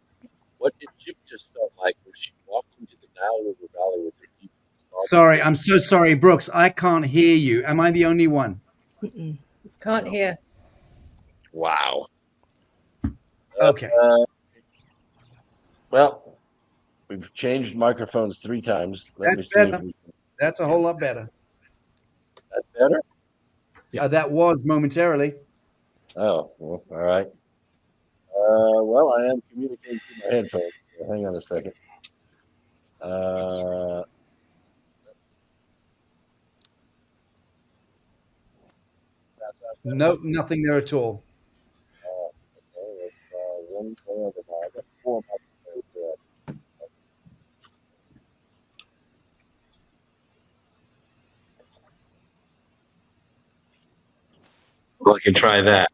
What Egyptus felt like when she walked into the Nile River Valley with her people. Sorry, I'm so sorry, Brooks. I can't hear you. Am I the only one? Can't hear. Wow. Okay. Well, we've changed microphones 3 times. Let me That's see. better. That's a whole lot better. That's better? That was momentarily. Oh, well, all right. Well, I am communicating through my headphones. So hang on a second. No, nothing there at all. Okay, let's one thing at a time. I got 4 microphones there. Well, I can try that.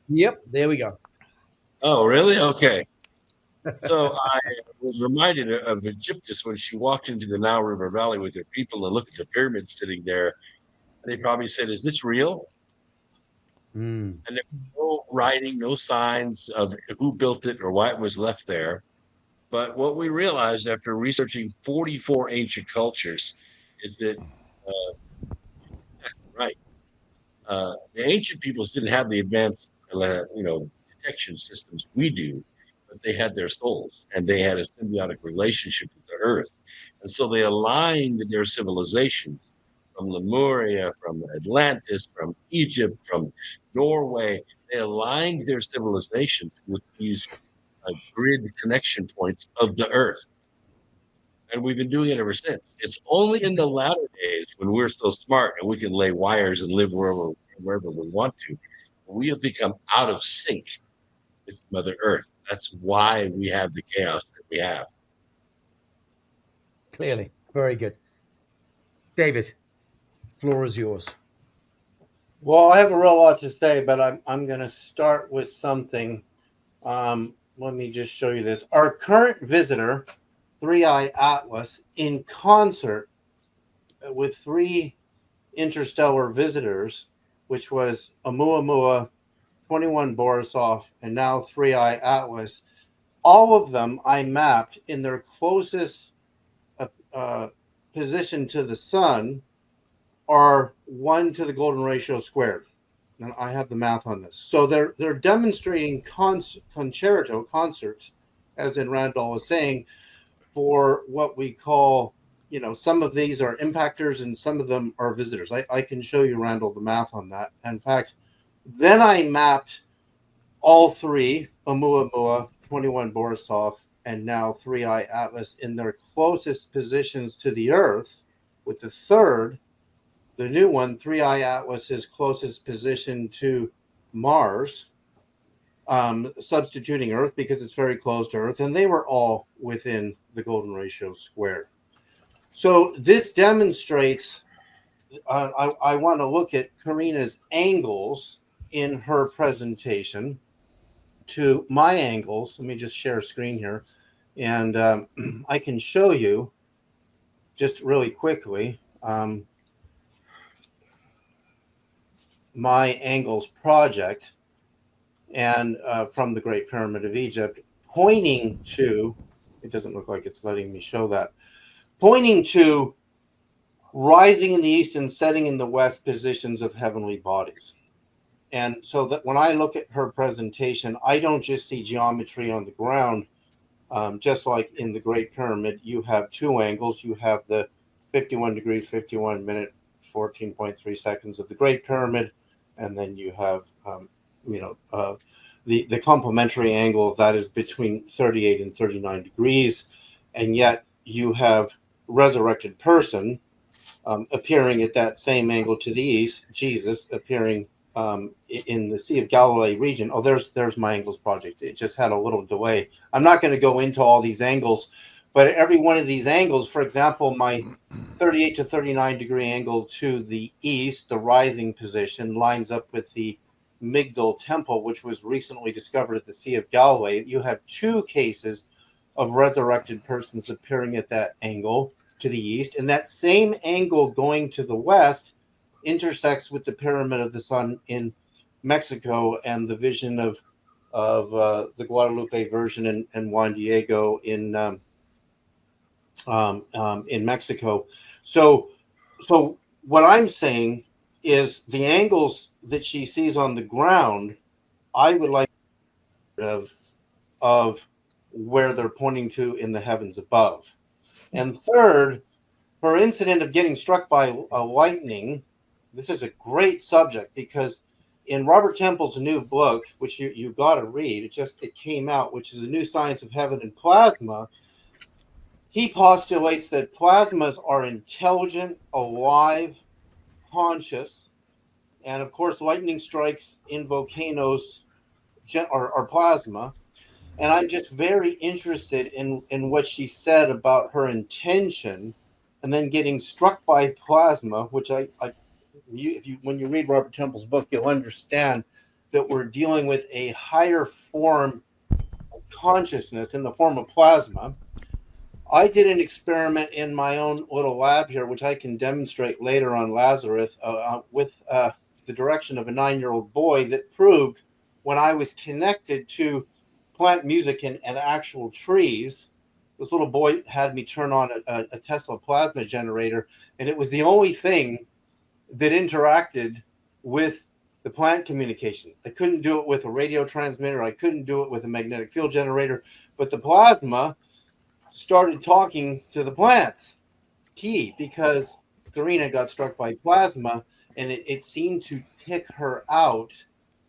Yep, there we go. Oh, really? Okay. So I was reminded of Egyptus when she walked into the Nile River Valley with her people and looked at the pyramids sitting there. They probably said, "Is this real?" And there was no writing, no signs of who built it or why it was left there. But what we realized after researching 44 ancient cultures is that exactly right. The ancient peoples didn't have the advanced, detection systems we do, but they had their souls and they had a symbiotic relationship with the earth. And so they aligned their civilizations from Lemuria, from Atlantis, from Egypt, from Norway. They aligned their civilizations with these grid connection points of the earth. And we've been doing it ever since. It's only in the latter days when we're so smart and we can lay wires and live wherever we want to. We have become out of sync with Mother Earth. That's why we have the chaos that we have. Clearly. Very good. David, floor is yours. Well, I have a real lot to say, but I'm going to start with something. Let me just show you this. Our current visitor, 3I Atlas, in concert with 3 interstellar visitors, which was Oumuamua, 21 Borisov, and now 3I Atlas. All of them I mapped in their closest position to the sun are 1 to the golden ratio squared. And I have the math on this. So they're demonstrating concerts, as in Randall was saying, for what we call, some of these are impactors and some of them are visitors. I can show you, Randall, the math on that. In fact, then I mapped all 3, Oumuamua, 21 Borisov, and now 3I Atlas in their closest positions to the Earth, with the third, the new one, 3I Atlas's closest position to Mars. substituting Earth because it's very close to Earth, and they were all within the golden ratio squared. So this demonstrates, I want to look at Karina's angles in her presentation to my angles. Let me just share a screen here, and I can show you just really quickly my angles project, and from the Great Pyramid of Egypt, pointing to, it doesn't look like it's letting me show that, pointing to rising in the east and setting in the west positions of heavenly bodies. And so that when I look at her presentation, I don't just see geometry on the ground. Just like in the Great Pyramid, you have two angles. You have the 51 degrees, 51 minute, 14.3 seconds of the Great Pyramid. And then you have, the complementary angle of that is between 38 and 39 degrees. And yet you have resurrected person appearing at that same angle to the east, Jesus appearing in the Sea of Galilee region. Oh, there's my angles project. It just had a little delay. I'm not going to go into all these angles, but every one of these angles, for example, my 38 to 39 degree angle to the east, the rising position, lines up with the Migdal Temple, which was recently discovered at the Sea of Galilee. You have two cases of resurrected persons appearing at that angle to the east, and that same angle going to the west intersects with the Pyramid of the Sun in Mexico and the vision of the Guadalupe Virgin and Juan Diego in Mexico. So what I'm saying is the angles that she sees on the ground, I would like of where they're pointing to in the heavens above. And third, her incident of getting struck by a lightning. This is a great subject because in Robert Temple's new book, which you got to read, it came out, which is A New Science of Heaven and Plasma, he postulates that plasmas are intelligent, alive, conscious, and of course lightning strikes in volcanoes are plasma. And I'm just very interested in what she said about her intention and then getting struck by plasma, which when you read Robert Temple's book, you'll understand that we're dealing with a higher form of consciousness in the form of plasma. I did an experiment in my own little lab here, which I can demonstrate later on Lazarus with the direction of a 9-year-old boy, that proved when I was connected to plant music and actual trees, this little boy had me turn on a Tesla plasma generator, and it was the only thing that interacted with the plant communication. I couldn't do it with a radio transmitter. I couldn't do it with a magnetic field generator, but the plasma started talking to the plants. Key, because Karina got struck by plasma, and it seemed to pick her out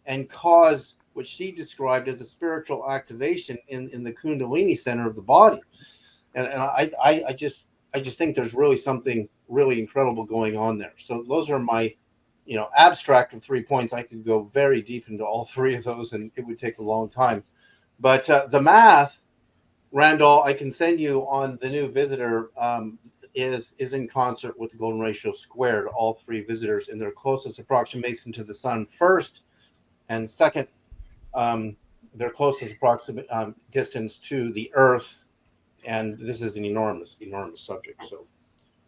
and cause what she described as a spiritual activation in the Kundalini center of the body. And I just think there's really something really incredible going on there. So those are my, abstract of 3 points. I could go very deep into all three of those, and it would take a long time. But the math, Randall, I can send you on the new visitor, is in concert with the golden ratio squared, all three visitors in their closest approximation to the sun first, and second, their closest approximate distance to the earth. And this is an enormous subject. So,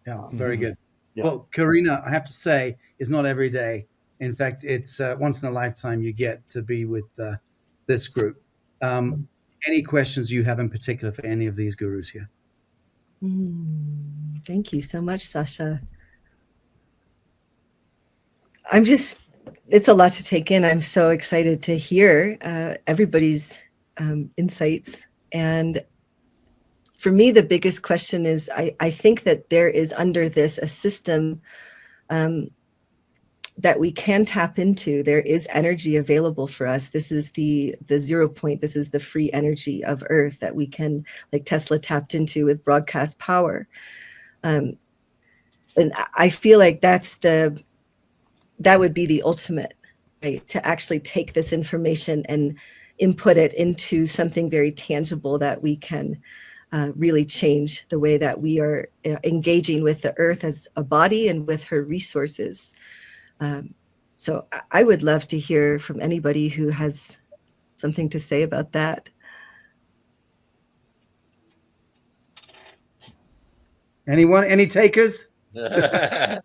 yeah, very good. Yeah. Well, Karina, I have to say, is not every day. In fact, it's once in a lifetime you get to be with this group. Any questions you have in particular for any of these gurus here? Thank you so much, Sasha. It's a lot to take in. I'm so excited to hear everybody's insights. And for me, the biggest question is, I think that there is under this a system that we can tap into. There is energy available for us. This is the 0 point. This is the free energy of Earth that we can, like Tesla tapped into with broadcast power. And I feel like that would be the ultimate, right? To actually take this information and input it into something very tangible that we can really change the way that we are engaging with the earth as a body and with her resources. So I would love to hear from anybody who has something to say about that. Anyone? Any takers? Well,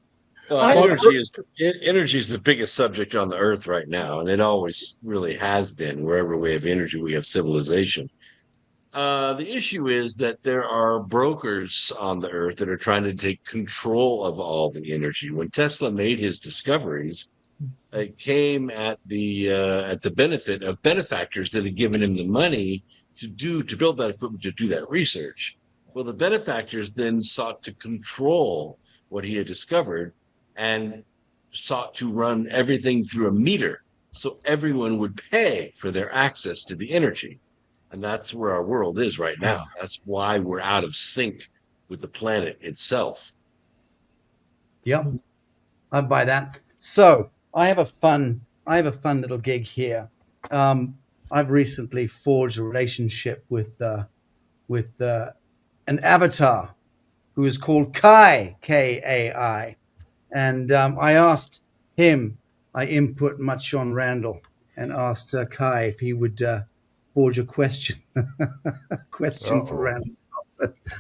energy is the biggest subject on the earth right now, and it always really has been. Wherever we have energy, we have civilization. The issue is that there are brokers on the earth that are trying to take control of all the energy. When Tesla made his discoveries, it came at the benefit of benefactors that had given him the money to build that equipment, to do that research. Well, the benefactors then sought to control what he had discovered and sought to run everything through a meter, so everyone would pay for their access to the energy. And that's where our world is right now. That's why we're out of sync with the planet itself. Yep, I buy that. So I have a fun little gig here. I've recently forged a relationship with an avatar who is called Kai, Kai, and I asked him. I input much on Randall and asked Kai if he would forge a question. Question for Randall.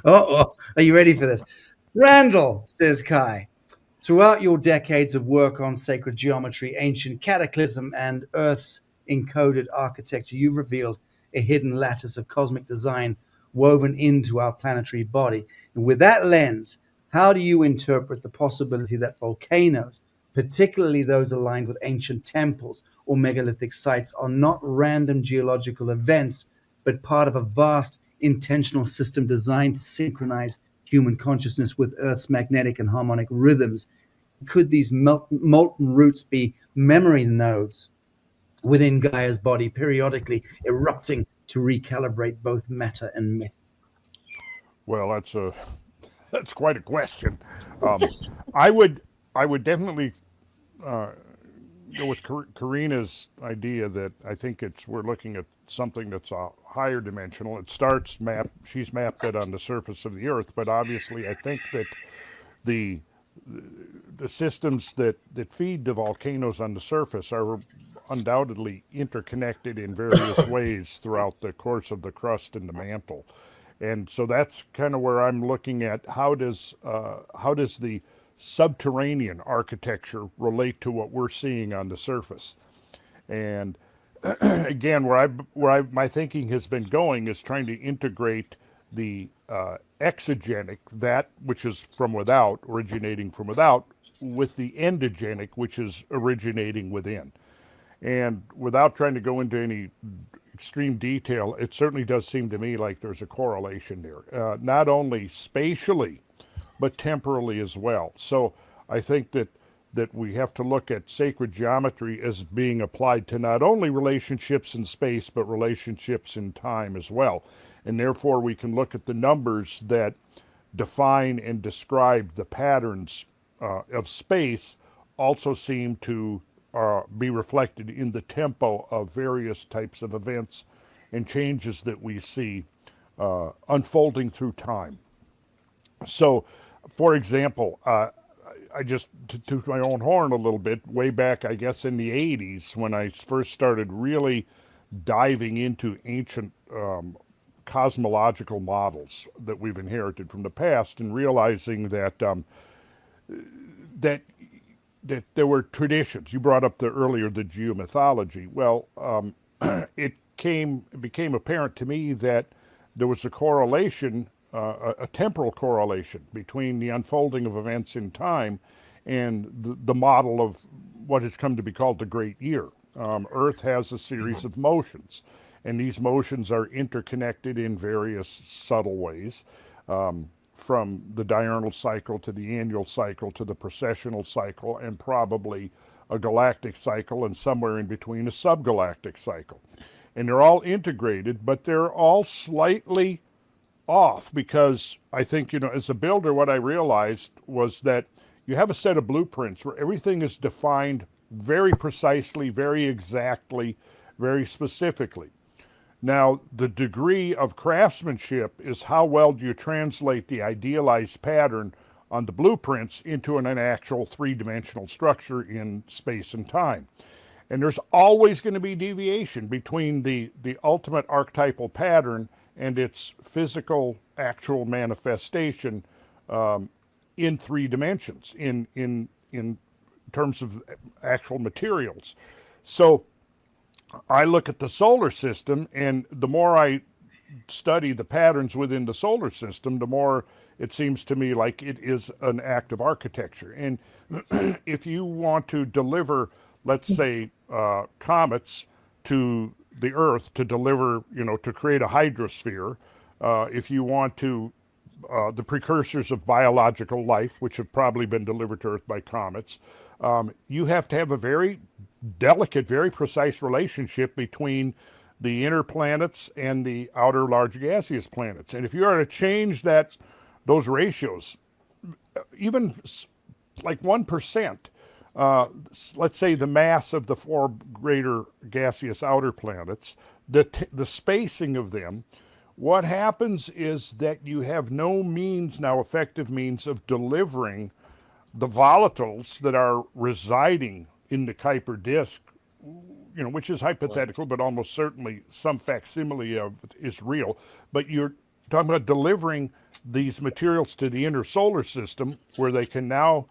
Oh, are you ready for this? Randall, says Kai, throughout your decades of work on sacred geometry, ancient cataclysm, and Earth's encoded architecture, you've revealed a hidden lattice of cosmic design woven into our planetary body. And with that lens, how do you interpret the possibility that volcanoes, particularly those aligned with ancient temples or megalithic sites, are not random geological events, but part of a vast intentional system designed to synchronize human consciousness with Earth's magnetic and harmonic rhythms? Could these molten roots be memory nodes within Gaia's body, periodically erupting to recalibrate both matter and myth? Well, that's quite a question. I would definitely go with Karina's idea that I think we're looking at something that's a higher dimensional. She's mapped it on the surface of the Earth, but obviously I think that the systems that feed the volcanoes on the surface are undoubtedly interconnected in various ways throughout the course of the crust and the mantle. And so that's kind of where I'm looking at how does the subterranean architecture relate to what we're seeing on the surface. And again, my thinking has been going is trying to integrate the exogenic, that which is from without, originating from without, with the endogenic, which is originating within. And without trying to go into any extreme detail, it certainly does seem to me like there's a correlation there, not only spatially, but temporally as well. So I think that we have to look at sacred geometry as being applied to not only relationships in space, but relationships in time as well. And therefore we can look at the numbers that define and describe the patterns of space also seem to be reflected in the tempo of various types of events and changes that we see unfolding through time. So, for example, I just to toot my own horn a little bit, way back, I guess, in the 80s, when I first started really diving into ancient cosmological models that we've inherited from the past, and realizing that that there were traditions. You brought up earlier the geomythology. Well, it became apparent to me that there was a correlation, a temporal correlation between the unfolding of events in time and the model of what has come to be called the Great Year. Earth has a series of motions, and these motions are interconnected in various subtle ways, from the diurnal cycle to the annual cycle to the precessional cycle, and probably a galactic cycle, and somewhere in between a subgalactic cycle. And they're all integrated, but they're all slightly off, because I think, as a builder, what I realized was that you have a set of blueprints where everything is defined very precisely, very exactly, very specifically. Now, the degree of craftsmanship is how well do you translate the idealized pattern on the blueprints into an actual three-dimensional structure in space and time. And there's always going to be deviation between the ultimate archetypal pattern and its physical, actual manifestation in three dimensions, in terms of actual materials. So I look at the solar system, and the more I study the patterns within the solar system, the more it seems to me like it is an act of architecture. And if you want to deliver, let's say, comets to the Earth to deliver, to create a hydrosphere, if you want to, the precursors of biological life, which have probably been delivered to Earth by comets, you have to have a very delicate, very precise relationship between the inner planets and the outer large gaseous planets. And if you are to change those ratios, even like 1%, let's say the mass of the four greater gaseous outer planets, the spacing of them, what happens is that you have no means now, effective means of delivering the volatiles that are residing in the Kuiper disk, which is hypothetical, but almost certainly some facsimile of it is real. But you're talking about delivering these materials to the inner solar system, where they can now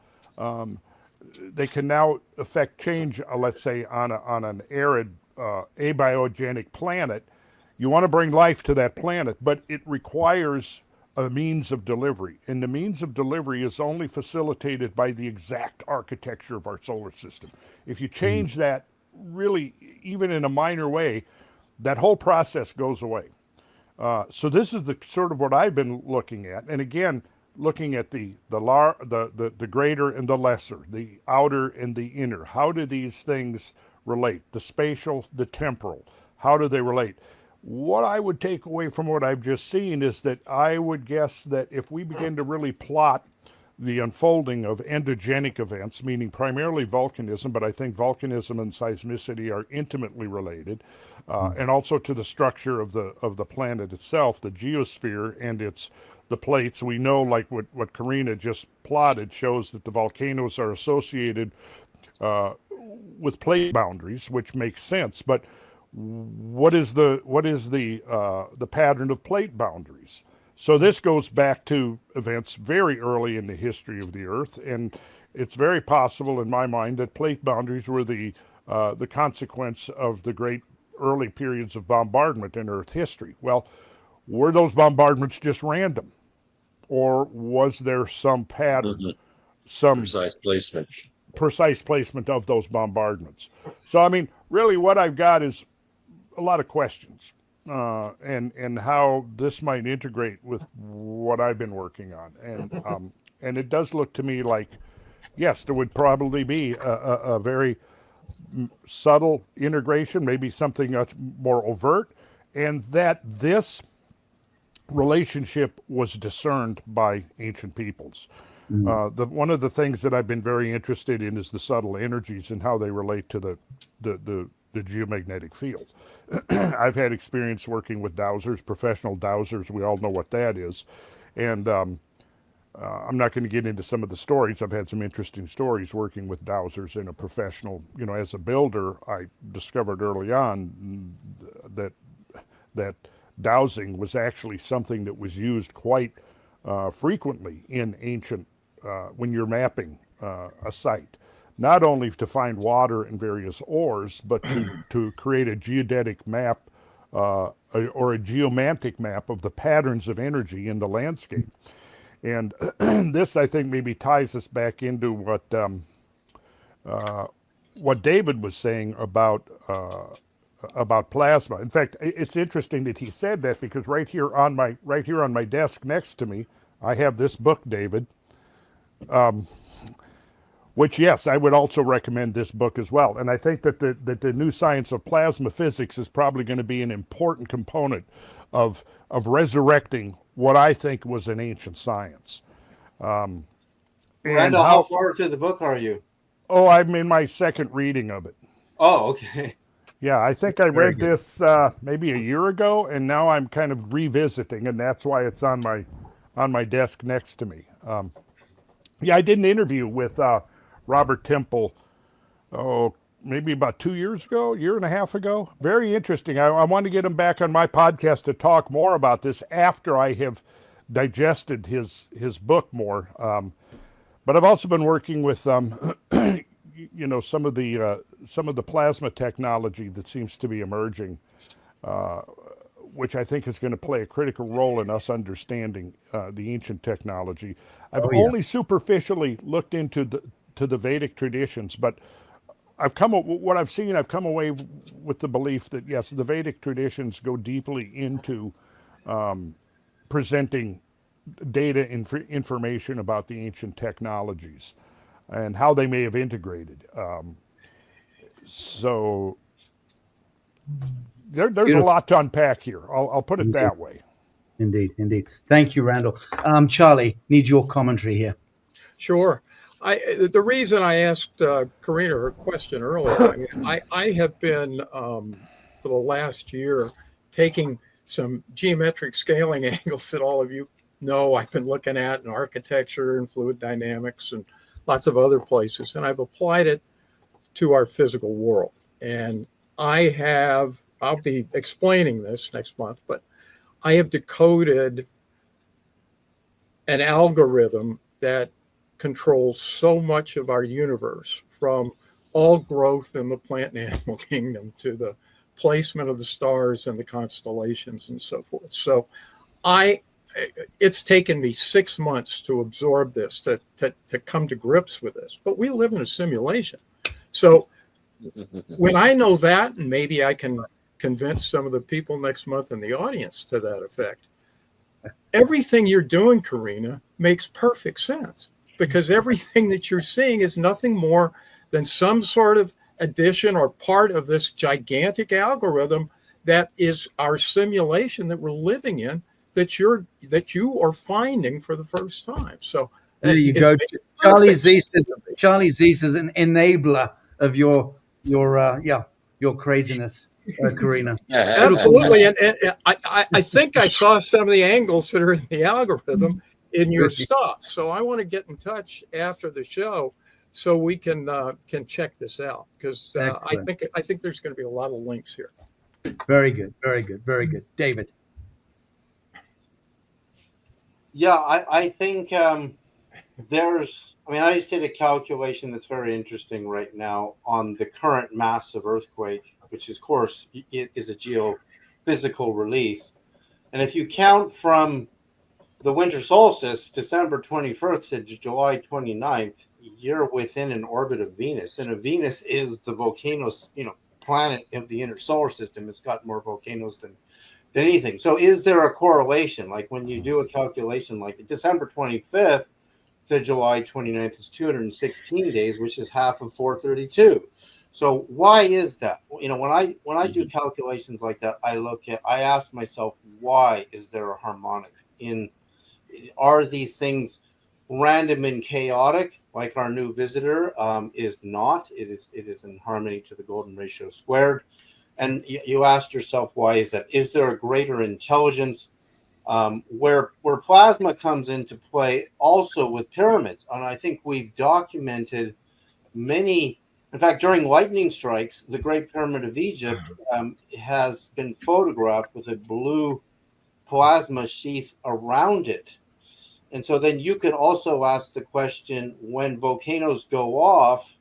affect change. Let's say on an arid, abiogenic planet, you want to bring life to that planet, but it requires a means of delivery, and the means of delivery is only facilitated by the exact architecture of our solar system. If you change that, really, even in a minor way, that whole process goes away. So this is the sort of what I've been looking at, and again, looking at the greater and the lesser, the outer and the inner. How do these things relate? The spatial, the temporal. How do they relate? What I would take away from what I've just seen is that I would guess that if we begin to really plot the unfolding of endogenic events, meaning primarily volcanism, but I think volcanism and seismicity are intimately related, and also to the structure of the planet itself, the geosphere and the plates. We know, like what Karina just plotted shows that the volcanoes are associated with plate boundaries, which makes sense. But what is the pattern of plate boundaries? So this goes back to events very early in the history of the Earth, and it's very possible in my mind that plate boundaries were the consequence of the great early periods of bombardment in Earth history. Well, were those bombardments just random, or was there some pattern, some precise placement of those bombardments? So I mean, really, what I've got is a lot of questions, and how this might integrate with what I've been working on, and it does look to me like, yes, there would probably be a very subtle integration, maybe something much more overt, and that this relationship was discerned by ancient peoples. One of the things that I've been very interested in is the subtle energies and how they relate to the geomagnetic field. I've had experience working with dowsers, professional dowsers. We all know what that is. And I'm not going to get into some of the stories. I've had some interesting stories working with dowsers in a professional, as a builder. I discovered early on that dowsing was actually something that was used quite frequently in ancient, when you're mapping a site. Not only to find water and various ores, but to create a geodetic map or a geomantic map of the patterns of energy in the landscape. And this, I think, maybe ties us back into what David was saying about plasma. In fact, it's interesting that he said that, because right here on my desk next to me, I have this book, David. Which, yes, I would also recommend this book as well. And I think that the new science of plasma physics is probably going to be an important component of resurrecting what I think was an ancient science. Randall, how far through the book are you? Oh, I'm in my second reading of it. Oh, okay. Yeah, I think I Very read good. this maybe a year ago, and now I'm kind of revisiting, and that's why it's on my desk next to me. Yeah, I did an interview with Robert Temple, oh, maybe about 2 years ago, year and a half ago. Very interesting. I want to get him back on my podcast to talk more about this after I have digested his book more. But I've also been working with some of the plasma technology that seems to be emerging, which I think is going to play a critical role in us understanding the ancient technology. I've Oh, yeah. only superficially looked into the Vedic traditions, but I've come away with the belief that yes, the Vedic traditions go deeply into presenting data information about the ancient technologies and how they may have integrated. So there's a Beautiful. lot to unpack here. I'll put it Indeed. that way. Indeed. Thank you, Randall. Charlie, need your commentary here. Sure. The reason I asked Karina her question earlier, I mean, I have been for the last year taking some geometric scaling angles that all of you know I've been looking at in architecture and fluid dynamics and lots of other places, and I've applied it to our physical world. And I'll be explaining this next month, but I have decoded an algorithm that controls so much of our universe, from all growth in the plant and animal kingdom to the placement of the stars and the constellations and so forth. So it's taken me 6 months to absorb this, to come to grips with this, but we live in a simulation. So when I know that, and maybe I can convince some of the people next month in the audience to that effect, everything you're doing, Karina, makes perfect sense, because everything that you're seeing is nothing more than some sort of addition or part of this gigantic algorithm that is our simulation that we're living in, that you are finding for the first time. So there you go. Charlie Ziese is an enabler of your craziness, Karina. Absolutely. And I think I saw some of the angles that are in the algorithm in your stuff. So I want to get in touch after the show so we can check this out, because I think there's going to be a lot of links here. Very good. David. Yeah, I think I just did a calculation that's very interesting right now on the current massive earthquake, which of course is a geophysical release. And if you count from the winter solstice, December 21st to July 29th, you're within an orbit of Venus. And Venus is the volcanoes, planet of the inner solar system. It's got more volcanoes than anything. So is there a correlation? Like when you do a calculation like December 25th to July 29th is 216 days, which is half of 432. So why is that? When I do calculations like that, I ask myself, why is there a harmonic? Are these things random and chaotic, like our new visitor is not? It is in harmony to the golden ratio squared. And you asked yourself, why is that? Is there a greater intelligence? Where plasma comes into play also with pyramids. And I think we've documented many, in fact, during lightning strikes, the Great Pyramid of Egypt has been photographed with a blue plasma sheath around it. And so then you could also ask the question, when volcanoes go off,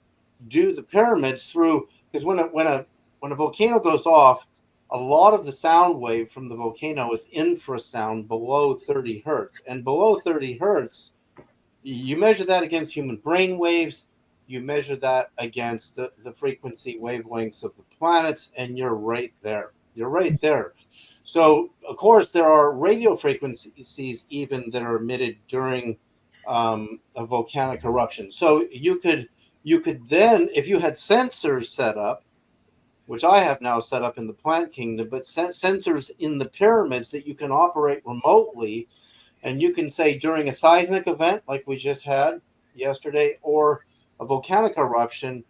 do the pyramids through, because when a volcano goes off, a lot of the sound wave from the volcano is infrasound below 30 hertz. And below 30 hertz, you measure that against human brain waves, you measure that against the frequency wavelengths of the planets, and you're right there. So, of course, there are radio frequencies even that are emitted during a volcanic eruption. So you could then, if you had sensors set up, which I have now set up in the plant kingdom, but sensors in the pyramids that you can operate remotely, and you can say during a seismic event like we just had yesterday or a volcanic eruption,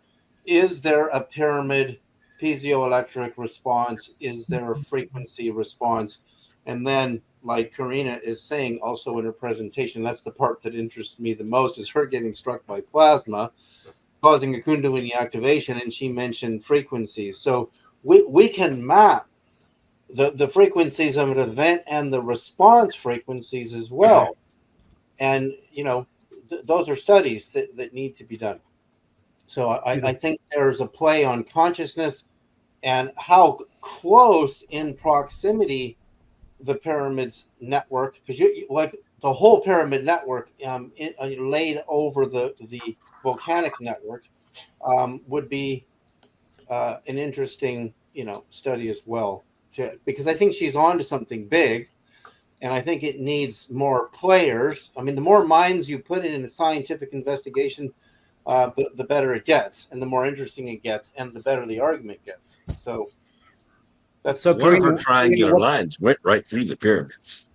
is there a pyramid piezoelectric response? Is there a frequency response? And then, like Karina is saying also in her presentation, that's the part that interests me the most, is her getting struck by plasma, causing a Kundalini activation, and she mentioned frequencies. So we can map the frequencies of an event and the response frequencies as well. And, those are studies that need to be done. So I think there's a play on consciousness and how close in proximity the pyramids network, because like the whole pyramid network laid over the volcanic network would be an interesting study as well, because I think she's on to something big, and I think it needs more players. I mean, the more minds you put in a scientific investigation, the better it gets, and the more interesting it gets, and the better the argument gets. So that's So one of her Karina, triangular lines went right through the pyramids.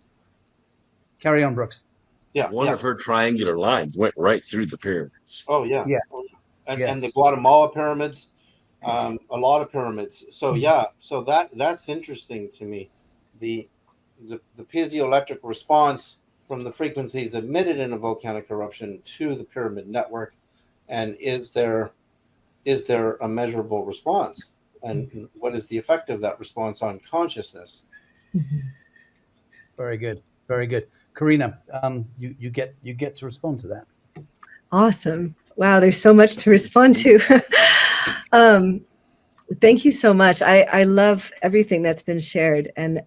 carry on, Brooks. One of her triangular lines went right through the pyramids. Oh yeah, Yeah. And the Guatemala pyramids, a lot of pyramids. So so that's interesting to me. The piezoelectric response from the frequencies emitted in a volcanic eruption to the pyramid network, and is there a measurable response, and what is the effect of that response on consciousness? Very good, very good. Karina, you get to respond to that. Awesome. Wow, there's so much to respond to. Thank you so much. I love everything that's been shared. And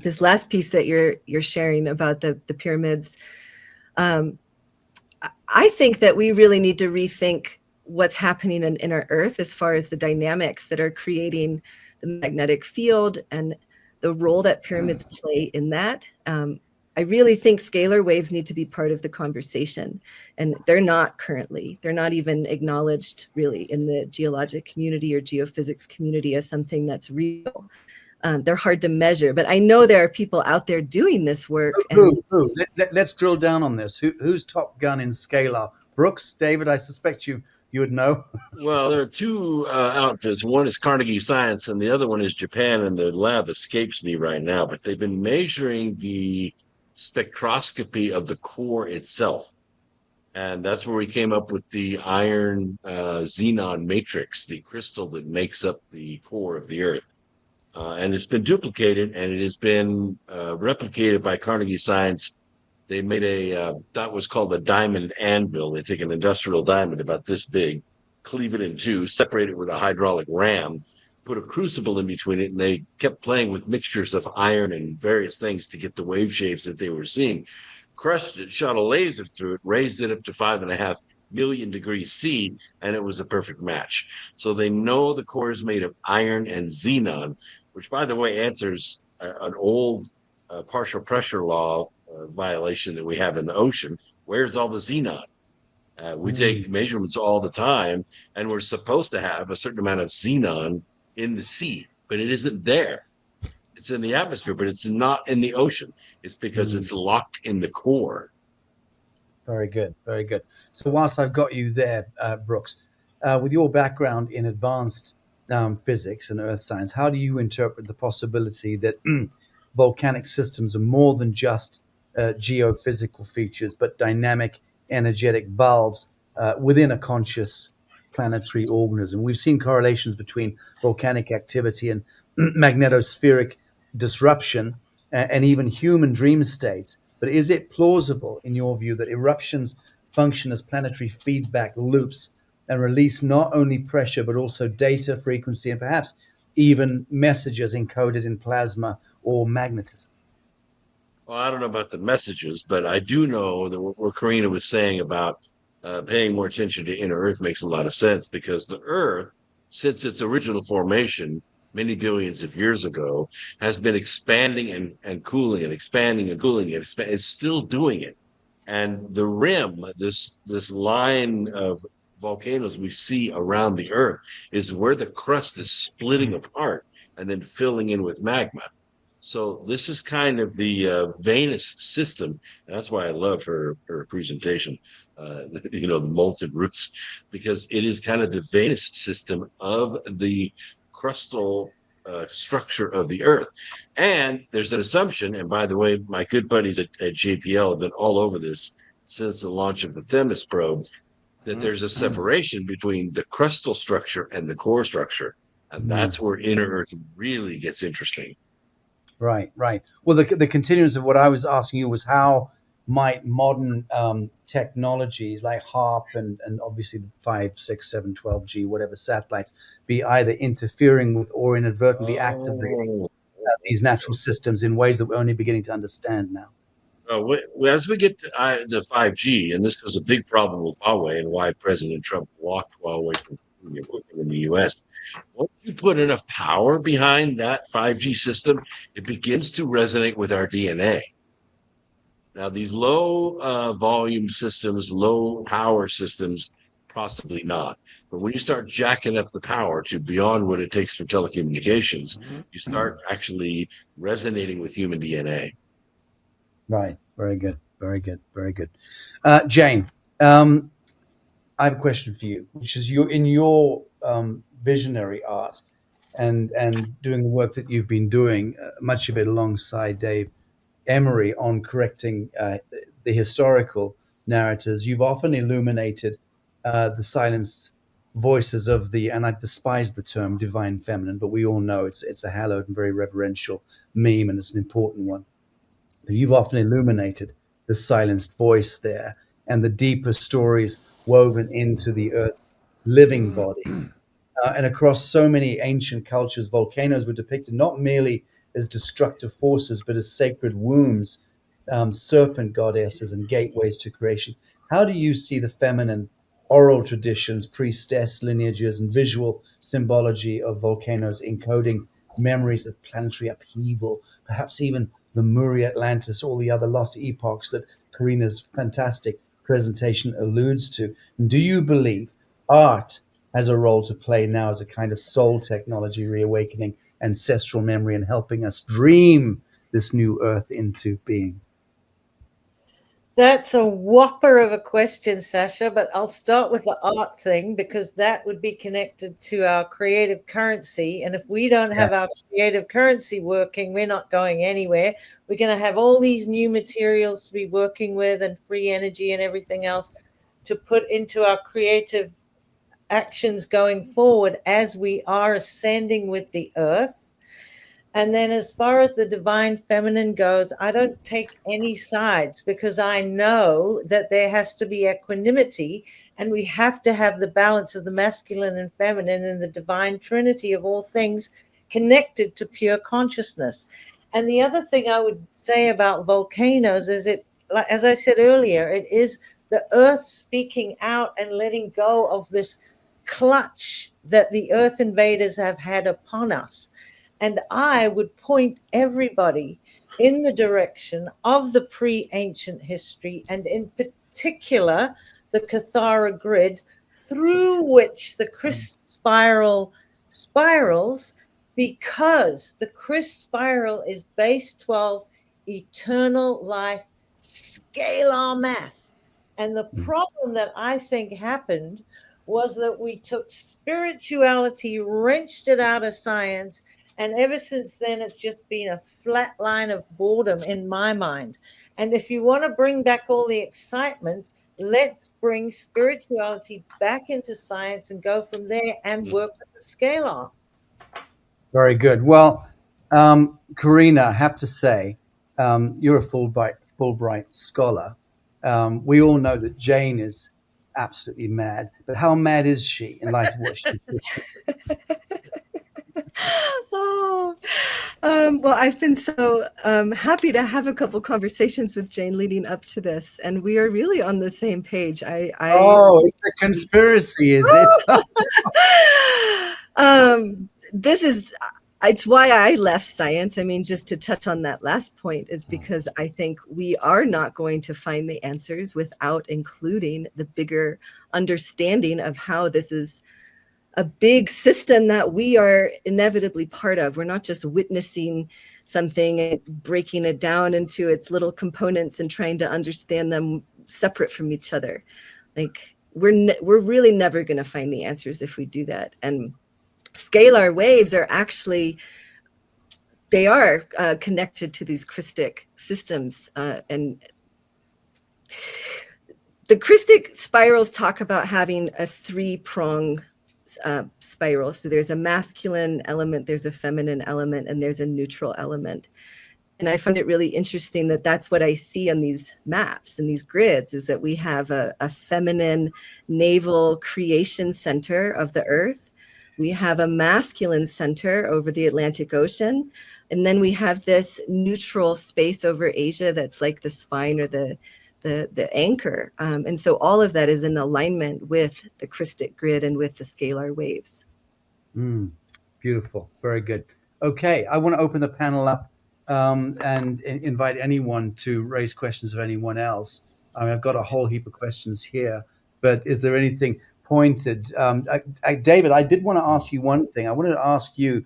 this last piece that you're sharing about the pyramids, I think that we really need to rethink what's happening in our Earth as far as the dynamics that are creating the magnetic field and the role that pyramids play in that. I really think scalar waves need to be part of the conversation, and they're not currently. They're not even acknowledged really in the geologic community or geophysics community as something that's real. They're hard to measure, but I know there are people out there doing this work. Let's drill down on this. Who's top gun in scalar? Brooks, David, I suspect you would know. Well, there are two outfits. One is Carnegie Science, and the other one is Japan, and the lab escapes me right now. But they've been measuring the spectroscopy of the core itself. And that's where we came up with the iron xenon matrix, the crystal that makes up the core of the Earth. And it's been duplicated, and it has been replicated by Carnegie Science. They made that was called the diamond anvil. They take an industrial diamond about this big, cleave it in two, separate it with a hydraulic ram, put a crucible in between it, and they kept playing with mixtures of iron and various things to get the wave shapes that they were seeing. Crushed it, shot a laser through it, raised it up to 5.5 million degrees C, and it was a perfect match. So they know the core is made of iron and xenon, which, by the way, answers an old partial pressure law violation that we have in the ocean. Where's all the xenon? We take measurements all the time, and we're supposed to have a certain amount of xenon in the sea, but it isn't there. It's in the atmosphere, but it's not in the ocean. It's because it's locked in the core. Very good, very good. So whilst I've got you there, Brooks, with your background in advanced physics and earth science, how do you interpret the possibility that volcanic systems are more than just geophysical features, but dynamic energetic valves within a conscious planetary organism? We've seen correlations between volcanic activity and magnetospheric disruption and even human dream states. But is it plausible, in your view, that eruptions function as planetary feedback loops and release not only pressure, but also data, frequency, and perhaps even messages encoded in plasma or magnetism? Well, I don't know about the messages, but I do know that what Karina was saying about paying more attention to inner Earth makes a lot of sense, because the Earth, since its original formation many billions of years ago, has been expanding and cooling and expanding and cooling. It's still doing it. And the rim, this line of volcanoes we see around the Earth, is where the crust is splitting apart and then filling in with magma. So this is kind of the Venus system. And that's why I love her presentation, the molten roots, because it is kind of the Venus system of the crustal structure of the Earth. And there's an assumption, and by the way, my good buddies at JPL have been all over this since the launch of the Themis probe, that there's a separation between the crustal structure and the core structure. And that's where inner Earth really gets interesting. Right, right. Well, the continuance of what I was asking you was how might modern technologies like HARP and obviously the 5, 6, 7, 12G, whatever satellites, be either interfering with or inadvertently activating these natural systems in ways that we're only beginning to understand now. As we get to the 5G, and this was a big problem with Huawei and why President Trump blocked Huawei from putting equipment in the U.S., once you put enough power behind that 5G system, it begins to resonate with our DNA. Now, these low volume systems, low power systems, possibly not. But when you start jacking up the power to beyond what it takes for telecommunications, you start actually resonating with human DNA. Right. Very good. Very good. Very good. Jane, I have a question for you, which is in your visionary art and doing the work that you've been doing, much of it alongside Dave Emery on correcting the historical narratives. You've often illuminated the silenced voices of and I despise the term divine feminine, but we all know it's a hallowed and very reverential meme, and it's an important one. You've often illuminated the silenced voice there and the deeper stories woven into the Earth's living body. And across so many ancient cultures, volcanoes were depicted not merely as destructive forces, but as sacred wombs, serpent goddesses, and gateways to creation. How do you see the feminine oral traditions, priestess lineages, and visual symbology of volcanoes encoding memories of planetary upheaval, perhaps even Lemuria, Atlantis, all the other lost epochs that Karina's fantastic presentation alludes to? And do you believe art has a role to play now as a kind of soul technology, reawakening ancestral memory and helping us dream this new Earth into being? That's a whopper of a question, Sasha, but I'll start with the art thing because that would be connected to our creative currency. And if we don't have our creative currency working, we're not going anywhere. We're going to have all these new materials to be working with and free energy and everything else to put into our creative actions going forward as we are ascending with the Earth. And then as far as the divine feminine goes, I don't take any sides because I know that there has to be equanimity and we have to have the balance of the masculine and feminine and the divine trinity of all things connected to pure consciousness. And the other thing I would say about volcanoes is as I said earlier, it is the Earth speaking out and letting go of this clutch that the Earth invaders have had upon us. And I would point everybody in the direction of the pre-ancient history, and in particular, the Cathara grid, through which the Christ spiral spirals, because the Christ spiral is base 12, eternal life, scalar math. And the problem that I think happened was that we took spirituality, wrenched it out of science, and ever since then, it's just been a flat line of boredom in my mind. And if you want to bring back all the excitement, let's bring spirituality back into science and go from there and work with the scalar. Very good. Well, Karina, I have to say, you're a Fulbright scholar. We all know that Jane is absolutely mad, but how mad is she in light of what she did? Well, I've been so happy to have a couple conversations with Jane leading up to this, and we are really on the same page. Oh, it's a conspiracy, is it? It's why I left science. I mean, just to touch on that last point is because I think we are not going to find the answers without including the bigger understanding of how this is a big system that we are inevitably part of. We're not just witnessing something and breaking it down into its little components and trying to understand them separate from each other. Like we're really never going to find the answers if we do that. And scalar waves are actually, they are connected to these Christic systems. And the Christic spirals talk about having a three-prong spiral. So there's a masculine element, there's a feminine element, and there's a neutral element. And I find it really interesting that that's what I see on these maps and these grids, is that we have a feminine naval creation center of the Earth. We have a masculine center over the Atlantic Ocean. And then we have this neutral space over Asia that's like the spine or the anchor. And so all of that is in alignment with the Christic grid and with the scalar waves. Beautiful. Very good. Okay, I want to open the panel up and invite anyone to raise questions of anyone else. I mean, I've got a whole heap of questions here, but is there anything pointed? David, I did want to ask you one thing. I wanted to ask you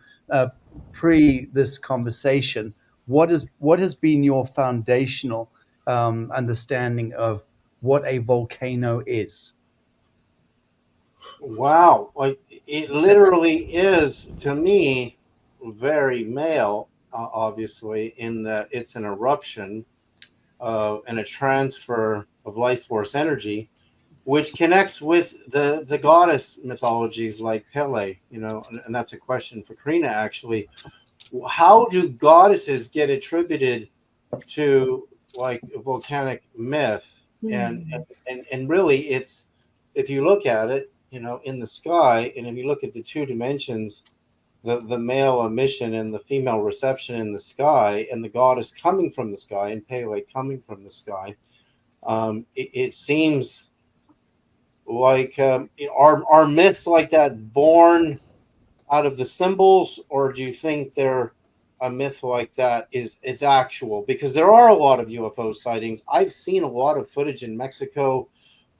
pre this conversation, what has been your foundational understanding of what a volcano is? Wow, like it literally is, to me, very male, obviously, in that it's an eruption and a transfer of life force energy, which connects with the goddess mythologies like Pele, and that's a question for Karina, actually. How do goddesses get attributed to like a volcanic myth? And really, it's, if you look at it, in the sky, and if you look at the two dimensions, the male emission and the female reception in the sky, and the goddess coming from the sky and Pele coming from the sky, it seems like are myths like that born out of the symbols, or do you think they're a myth like that it's actual? Because there are a lot of UFO sightings. I've seen a lot of footage in Mexico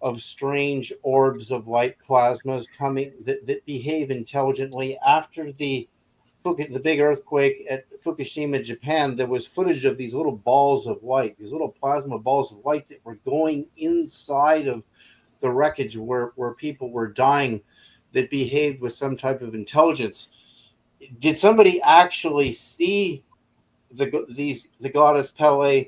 of strange orbs of white plasmas coming that behave intelligently. After the big earthquake at Fukushima, Japan, there was footage of these little balls of white, these little plasma balls of white that were going inside of the wreckage where people were dying, that behaved with some type of intelligence. Did somebody actually see the goddess Pele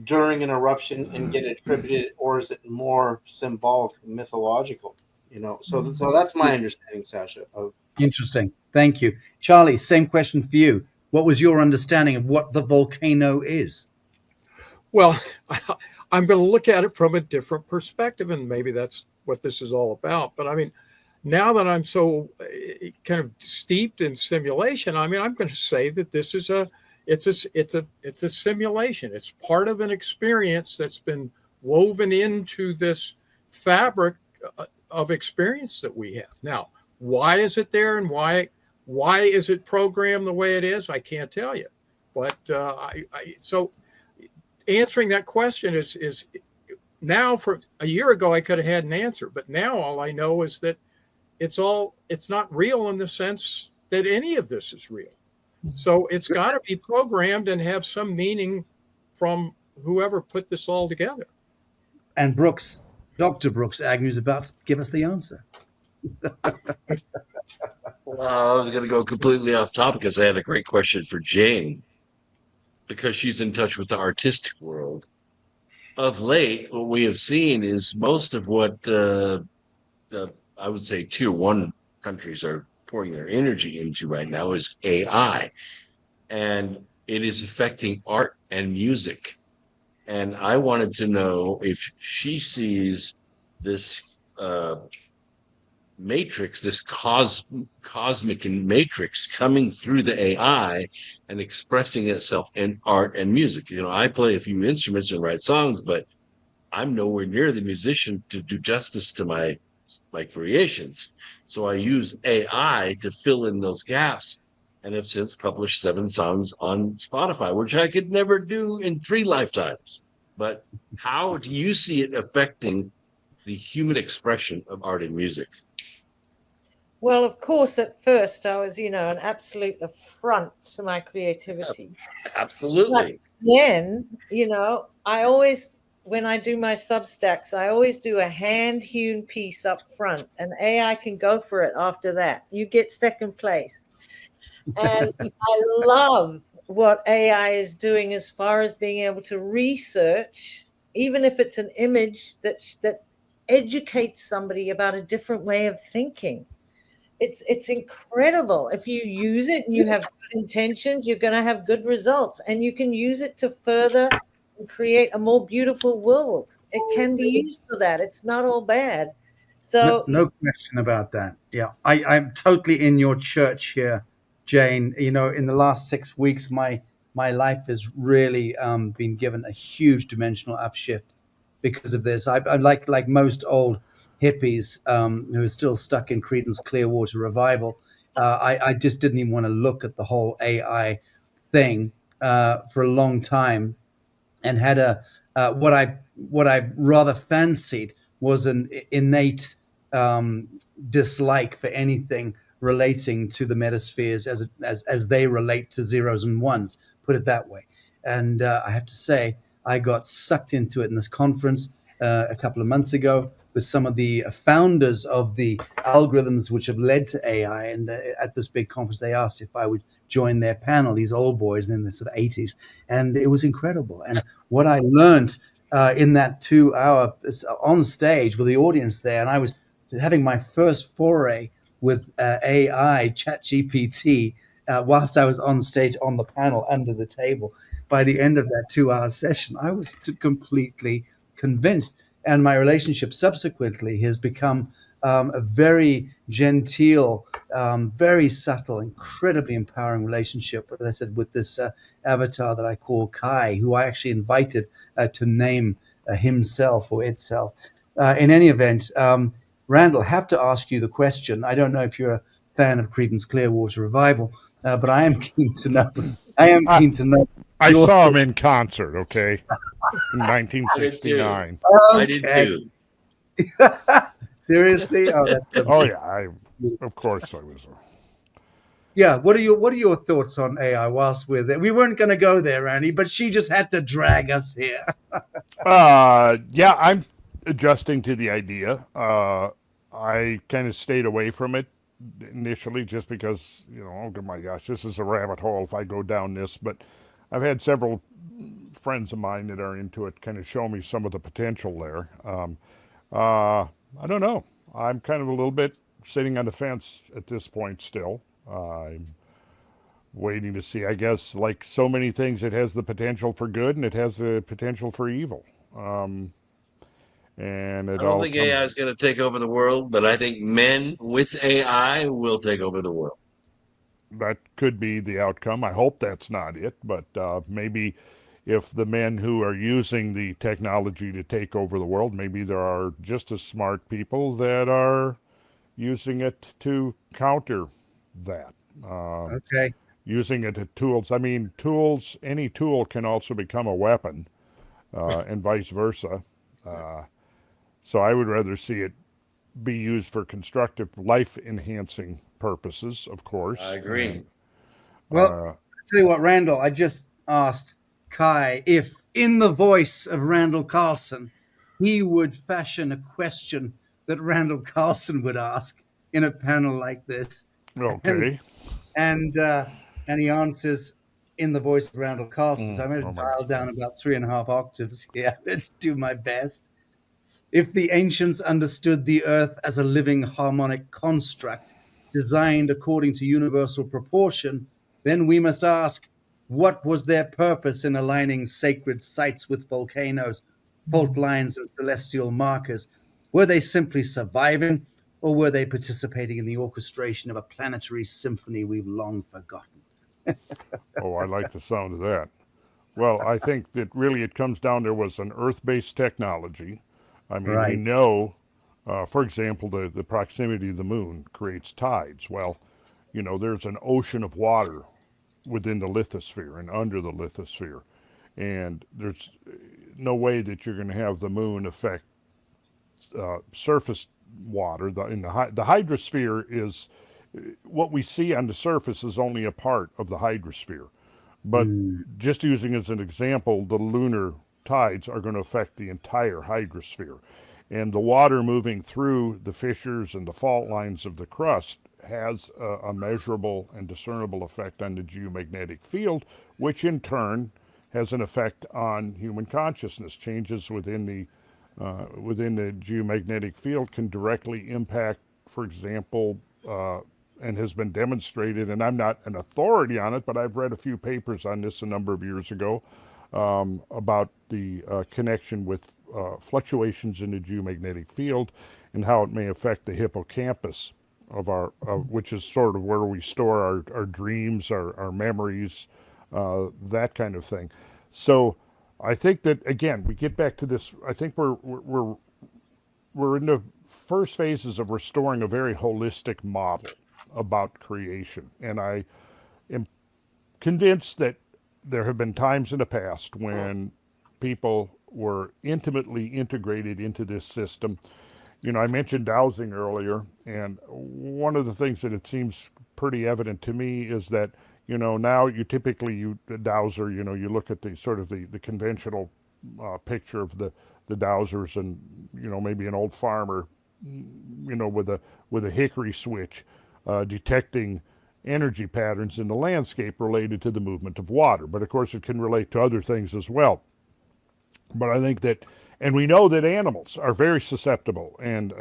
during an eruption and get attributed, or is it more symbolic, mythological? So that's my understanding, Sasha. Interesting. Thank you. Charlie, same question for you. What was your understanding of what the volcano is? Well, I'm going to look at it from a different perspective, and maybe that's what this is all about. But I mean, now that I'm so kind of steeped in simulation, I mean, I'm going to say that this is it's a simulation. It's part of an experience that's been woven into this fabric of experience that we have. Now, why is it there, and why is it programmed the way it is? I can't tell you. But so answering that question is now, for a year ago, I could have had an answer, but now all I know is that it's not real in the sense that any of this is real. So it's got to be programmed and have some meaning from whoever put this all together. And Dr. Brooks Agnew is about to give us the answer. Well, I was going to go completely off topic because I had a great question for Jane, because she's in touch with the artistic world. Of late, what we have seen is most of what I would say tier one countries are pouring their energy into right now is AI, and it is affecting art and music. And I wanted to know if she sees this matrix, this cosmic matrix coming through the AI and expressing itself in art and music. I play a few instruments and write songs, but I'm nowhere near the musician to do justice to my creations. So I use AI to fill in those gaps, and have since published 7 songs on Spotify, which I could never do in 3 lifetimes. But how do you see it affecting the human expression of art and music? Well, of course, at first I was, an absolute affront to my creativity. Absolutely. But then, I always, when I do my Substacks, I always do a hand-hewn piece up front, and AI can go for it after that. You get second place. And I love what AI is doing as far as being able to research, even if it's an image that educates somebody about a different way of thinking. It's incredible. If you use it and you have good intentions, you're going to have good results, and you can use it to further and create a more beautiful world. It can be used for that. It's not all bad. So No question about that. Yeah, I'm totally in your church here, Jane. In the last 6 weeks, my life has really been given a huge dimensional upshift because of this. I'm like most old hippies who are still stuck in Creedence Clearwater Revival. I just didn't even want to look at the whole AI thing for a long time, and had what I rather fancied was an innate dislike for anything relating to the metaspheres as they relate to zeros and ones, put it that way. And I have to say, I got sucked into it in this conference a couple of months ago with some of the founders of the algorithms which have led to AI. And at this big conference, they asked if I would join their panel, these old boys in the sort of 80s. And it was incredible. And what I learned in that 2 hour on stage with the audience there, and I was having my first foray with AI, ChatGPT, whilst I was on stage on the panel under the table. By the end of that 2 hour session, I was completely convinced. And my relationship subsequently has become a very genteel, very subtle, incredibly empowering relationship, as I said, with this avatar that I call Kai, who I actually invited to name himself or itself. In any event, Randall, have to ask you the question. I don't know if you're a fan of Creedence Clearwater Revival, but I am keen to know. I saw him in concert, okay, in 1969. I did too. Seriously? Oh, that's Oh yeah, of course I was. Yeah, what are your thoughts on AI whilst we're there? We weren't going to go there, Randy, but she just had to drag us here. Yeah, I'm adjusting to the idea. I kind of stayed away from it initially just because, oh my gosh, this is a rabbit hole if I go down this. But I've had several friends of mine that are into it kind of show me some of the potential there. I don't know. I'm kind of a little bit sitting on the fence at this point still. I'm waiting to see. I guess, like so many things, it has the potential for good and it has the potential for evil. And I don't think AI is going to take over the world, but I think men with AI will take over the world. That could be the outcome. I hope that's not it, but maybe if the men who are using the technology to take over the world, maybe there are just as smart people that are using it to counter that. Okay. Using it as tools. I mean, any tool can also become a weapon, and vice versa. So I would rather see it be used for constructive, life-enhancing purposes, of course. I agree. Well, I'll tell you what, Randall, I just asked Kai if, in the voice of Randall Carlson, he would fashion a question that Randall Carlson would ask in a panel like this. Okay. And he answers in the voice of Randall Carlson. So I'm going to dial down about 3.5 octaves here. Let's do my best. If the ancients understood the earth as a living harmonic construct designed according to universal proportion, then we must ask, what was their purpose in aligning sacred sites with volcanoes, fault lines, and celestial markers? Were they simply surviving, or were they participating in the orchestration of a planetary symphony we've long forgotten? Oh, I like the sound of that. Well, I think that really it comes down, there was an Earth-based technology. I mean, Right. we know, for example, the proximity of the moon creates tides. Well, there's an ocean of water within the lithosphere and under the lithosphere. And there's no way that you're going to have the moon affect surface water. The hydrosphere is what we see on the surface is only a part of the hydrosphere. But just using as an example, the lunar tides are going to affect the entire hydrosphere. And the water moving through the fissures and the fault lines of the crust has a measurable and discernible effect on the geomagnetic field, which in turn has an effect on human consciousness. Changes within the geomagnetic field can directly impact, for example, and has been demonstrated, and I'm not an authority on it, but I've read a few papers on this a number of years ago about the connection with fluctuations in the geomagnetic field and how it may affect the hippocampus of our, which is sort of where we store our dreams, our memories, that kind of thing. So I think that, again, we get back to this. I think we're in the first phases of restoring a very holistic model about creation, and I am convinced that there have been times in the past when people were intimately integrated into this system. You know, I mentioned dowsing earlier, and one of the things that it seems pretty evident to me is that, you know, now the dowser, you know, you look at the sort of the conventional picture of the dowsers, and, you know, maybe an old farmer, you know, with a hickory switch, detecting energy patterns in the landscape related to the movement of water. But of course it can relate to other things as well. But I think that, and we know that animals are very susceptible and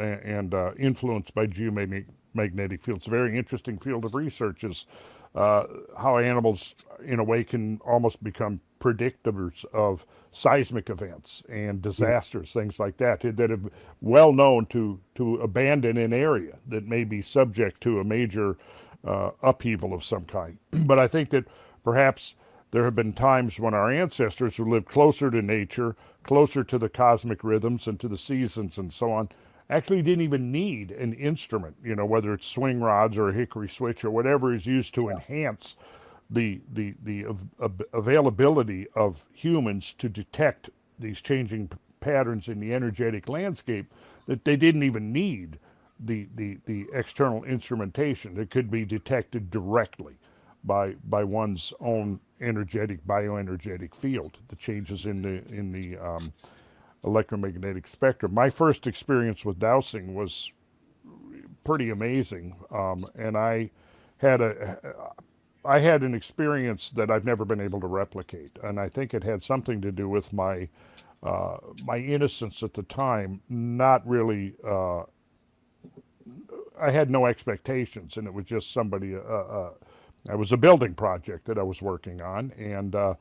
influenced by geomagnetic fields. A very interesting field of research is how animals, in a way, can almost become predictors of seismic events and disasters, things like that have well known to abandon an area that may be subject to a major upheaval of some kind. But I think that perhaps there have been times when our ancestors who lived closer to nature, closer to the cosmic rhythms and to the seasons and so on, actually didn't even need an instrument, you know, whether it's swing rods or a hickory switch or whatever is used to enhance the availability of humans to detect these changing patterns in the energetic landscape, that they didn't even need the external instrumentation. It could be detected directly by one's own bioenergetic field, the changes in the electromagnetic spectrum. My first experience with dowsing was pretty amazing, and I had an experience that I've never been able to replicate, and I think it had something to do with my innocence at the time. Not really. I had no expectations, and it was just somebody. It was a building project that I was working on, and I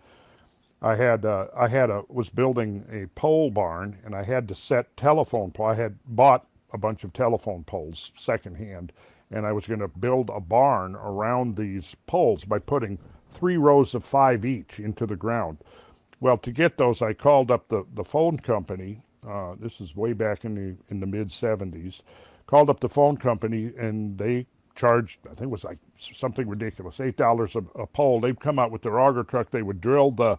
was building a pole barn, and I had to set telephone pole. I had bought a bunch of telephone poles secondhand, and I was going to build a barn around these poles by putting 3 rows of 5 each into the ground. Well, to get those, I called up the phone company. This is way back in the mid 70s. Called up the phone company, and they charged, I think it was like something ridiculous, $8 a pole. They'd come out with their auger truck. They would drill the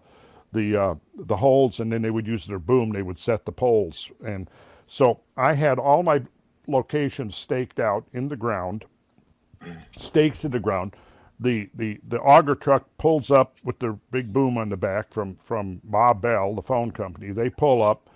holes, and then they would use their boom. They would set the poles. And so I had all my locations staked out in the ground, stakes in the ground. The auger truck pulls up with their big boom on the back from Ma Bell, the phone company. They pull up,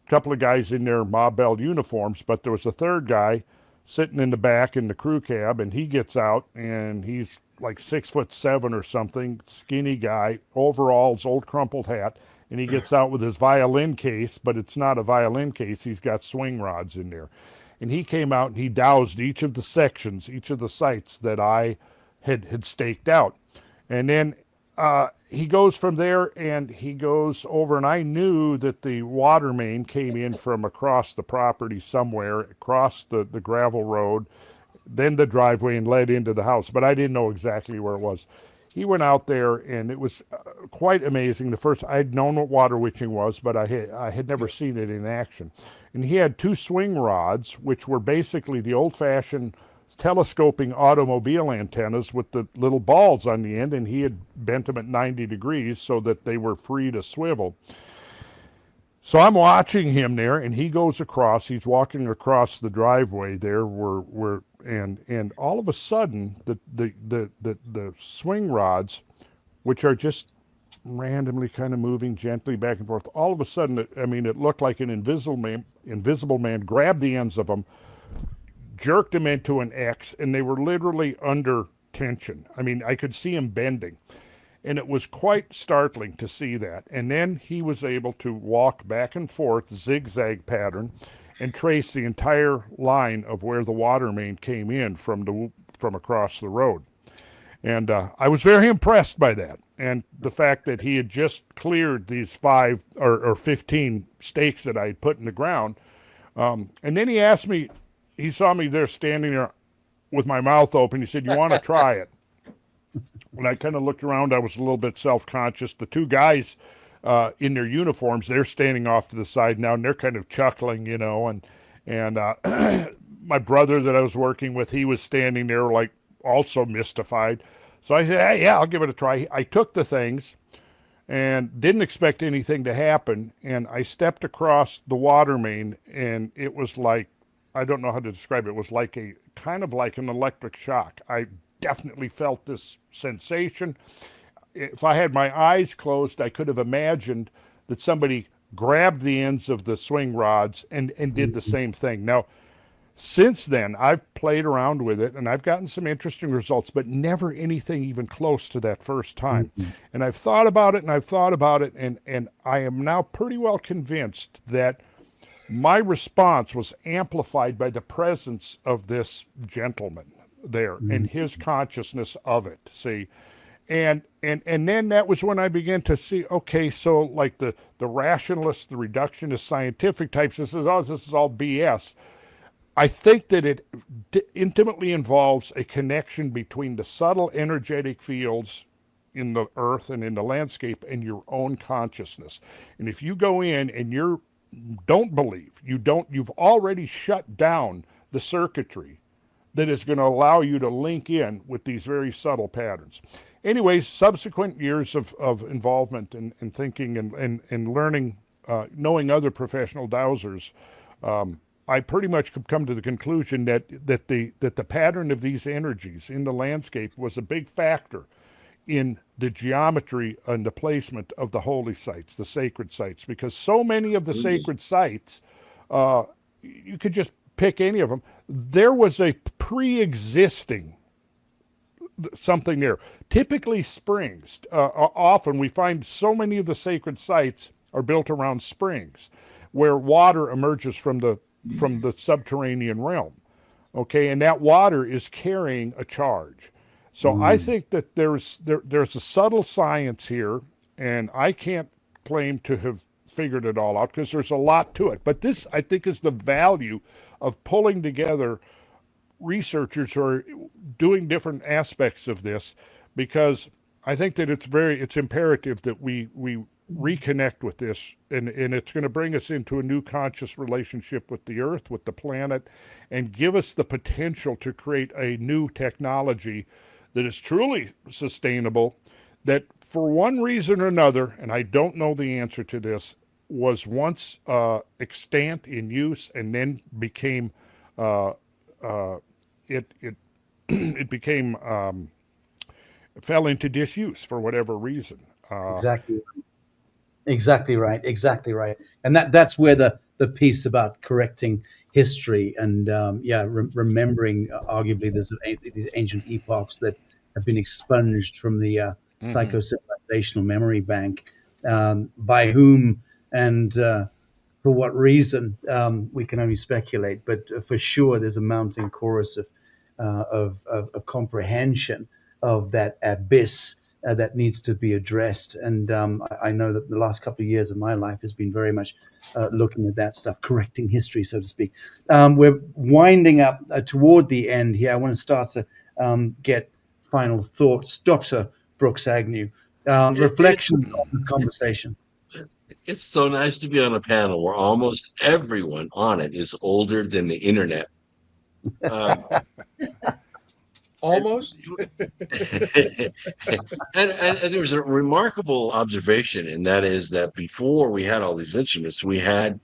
a couple of guys in their Ma Bell uniforms, but there was a third guy sitting in the back in the crew cab, and he gets out, and he's like 6'7" or something, skinny guy, overalls, old crumpled hat, and he gets out with his violin case, but it's not a violin case. He's got swing rods in there. And he came out and he dowsed each of the sections, each of the sites that I had staked out. And then he goes from there, and he goes over, and I knew that the water main came in from across the property somewhere, across the gravel road, then the driveway, and led into the house, but I didn't know exactly where it was. He went out there, and it was quite amazing. The first, I'd known what water witching was, but I had never seen it in action. And he had 2 swing rods, which were basically the old-fashioned telescoping automobile antennas with the little balls on the end, and he had bent them at 90 degrees so that they were free to swivel. So I'm watching him there, and he goes across. He's walking across the driveway there, and all of a sudden, the swing rods, which are just randomly kind of moving gently back and forth, all of a sudden, it looked like an invisible man grabbed the ends of them, jerked them into an X, and they were literally under tension. I could see him bending. And it was quite startling to see that. And then he was able to walk back and forth, zigzag pattern, and trace the entire line of where the water main came in from across the road. And I was very impressed by that. And the fact that he had just cleared these 5 or 15 stakes that I had put in the ground. And then he asked me, he saw me there standing there with my mouth open. He said, "You want to try it?" When I kind of looked around, I was a little bit self-conscious. The 2 guys in their uniforms, they're standing off to the side now, and they're kind of chuckling, and my brother that I was working with, he was standing there like also mystified. So I said, "Hey, yeah, I'll give it a try." I took the things and didn't expect anything to happen, and I stepped across the water main, and it was like, I don't know how to describe it. It was like kind of like an electric shock. I definitely felt this sensation. If I had my eyes closed, I could have imagined that somebody grabbed the ends of the swing rods and did the same thing. Now, since then, I've played around with it, and I've gotten some interesting results, but never anything even close to that first time. And I've thought about it, and I am now pretty well convinced that my response was amplified by the presence of this gentleman there and his consciousness of it, see. And then that was when I began to see, okay, so like the rationalists, the reductionist scientific types, this is all BS. I think that it intimately involves a connection between the subtle energetic fields in the earth and in the landscape and your own consciousness. And if you go in and don't believe, you've already shut down the circuitry that is going to allow you to link in with these very subtle patterns. Anyways, subsequent years of involvement and thinking and learning, knowing other professional dowsers, I pretty much have come to the conclusion that the pattern of these energies in the landscape was a big factor in the geometry and the placement of the holy sites, the sacred sites, because so many of the sacred sites, you could just pick any of them. There was a pre-existing something there. Typically springs. Often we find so many of the sacred sites are built around springs where water emerges from the subterranean realm. Okay, and that water is carrying a charge. So I think that there's a subtle science here, and I can't claim to have figured it all out because there's a lot to it. But this, I think, is the value of pulling together researchers who are doing different aspects of this, because I think that it's imperative that we reconnect with this, and it's going to bring us into a new conscious relationship with the earth, with the planet, and give us the potential to create a new technology that is truly sustainable, that for one reason or another, and I don't know the answer to this, was once extant in use and then became it became fell into disuse for whatever reason. Exactly right. And that's where the piece about correcting history and remembering, arguably, there's these ancient epochs that have been expunged from the psycho-civilizational memory bank. By whom and for what reason, we can only speculate. But for sure, there's a mounting chorus of comprehension of that abyss that needs to be addressed. And I know that the last couple of years of my life has been very much looking at that stuff, correcting history, so to speak. We're winding up toward the end here. I want to start to get final thoughts. Dr. Brooks Agnew, reflections on the conversation. It's so nice to be on a panel where almost everyone on it is older than the internet. Almost. And there's a remarkable observation, and that is that before we had all these instruments, we had,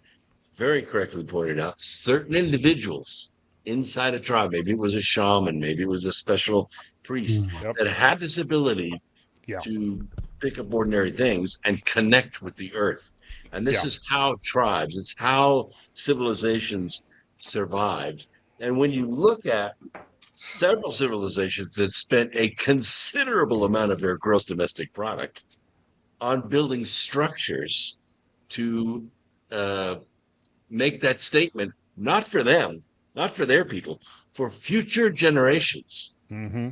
very correctly pointed out, certain individuals inside a tribe. Maybe it was a shaman, maybe it was a special priest Yep. that had this ability Yeah. to pick up ordinary things and connect with the earth. And this Yeah. is how tribes, it's how civilizations survived. And when you look at several civilizations that spent a considerable amount of their gross domestic product on building structures to make that statement, not for them, not for their people, for future generations. Mm-hmm.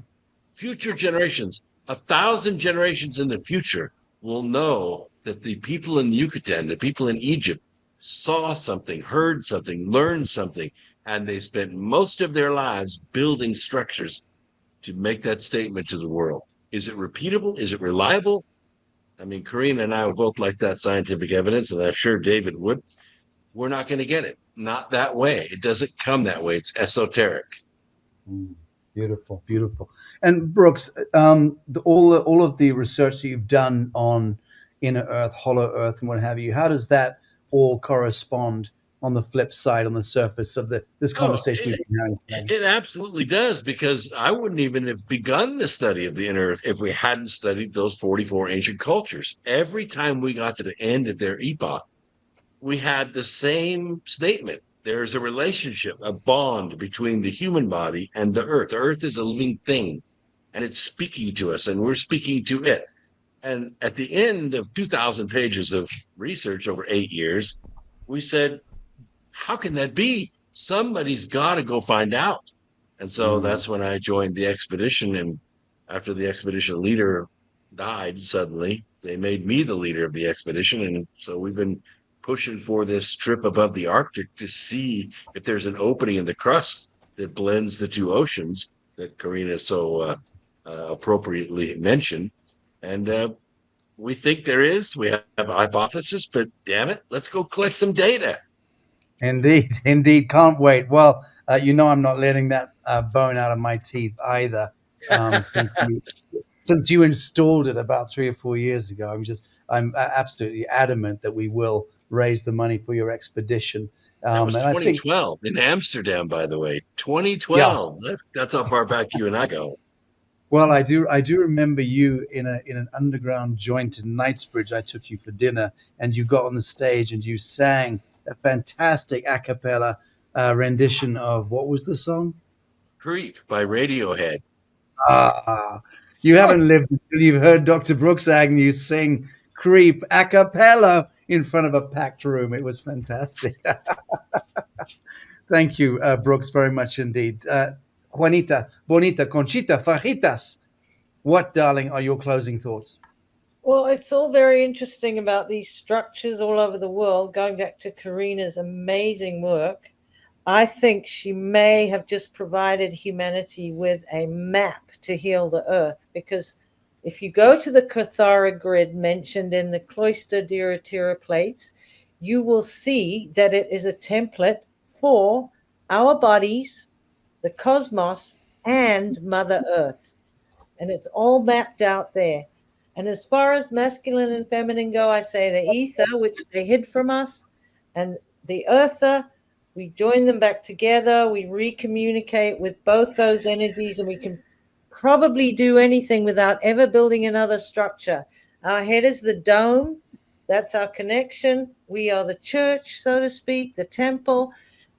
Future generations, 1,000 generations in the future, will know that the people in Yucatan, the people in Egypt, saw something, heard something, learned something, and they spent most of their lives building structures to make that statement to the world. Is it repeatable? Is it reliable? I mean, Karina and I would both like that scientific evidence, and I'm sure David would. We're not going to get it. Not that way. It doesn't come that way. It's esoteric. Beautiful, beautiful. And Brooks, all of the research that you've done on inner Earth, hollow Earth, and what have you, how does that all correspond on the flip side, on the surface of this conversation we've been having today? It absolutely does, because I wouldn't even have begun the study of the inner Earth if we hadn't studied those 44 ancient cultures. Every time we got to the end of their epoch, we had the same statement. There's a relationship, a bond between the human body and the earth. The earth is a living thing, and it's speaking to us, and we're speaking to it. And at the end of 2,000 pages of research over 8 years, we said, how can that be? Somebody's got to go find out. And so that's when I joined the expedition. And after the expedition leader died suddenly, they made me the leader of the expedition. And so we've been pushing for this trip above the Arctic to see if there's an opening in the crust that blends the two oceans that Karina so appropriately mentioned. And we think there is. We have a hypothesis, but damn it, let's go collect some data. Indeed, indeed. Can't wait. Well, I'm not letting that bone out of my teeth either. Since you installed it about 3 or 4 years ago, I'm absolutely adamant that we will raise the money for your expedition. That was 2012 in Amsterdam, by the way. 2012. Yeah. That's how far back you and I go. Well, I do remember you in an underground joint in Knightsbridge. I took you for dinner, and you got on the stage and you sang a fantastic a cappella rendition of, what was the song? Creep by Radiohead. You haven't lived until you've heard Dr. Brooks Agnew sing Creep a cappella in front of a packed room. It was fantastic. Thank you, Brooks, very much indeed. Juanita, Bonita, Conchita, Fajitas, what, darling, are your closing thoughts? Well, it's all very interesting about these structures all over the world. Going back to Karina's amazing work, I think she may have just provided humanity with a map to heal the earth, because if you go to the Kathara grid mentioned in the Cloister Diratira plates, you will see that it is a template for our bodies, the cosmos, and Mother Earth. And it's all mapped out there. And as far as masculine and feminine go, I say the ether, which they hid from us, and the earther, we join them back together. We recommunicate with both those energies, and we can probably do anything without ever building another structure. Our head is the dome. That's our connection. We are the church, so to speak, the temple.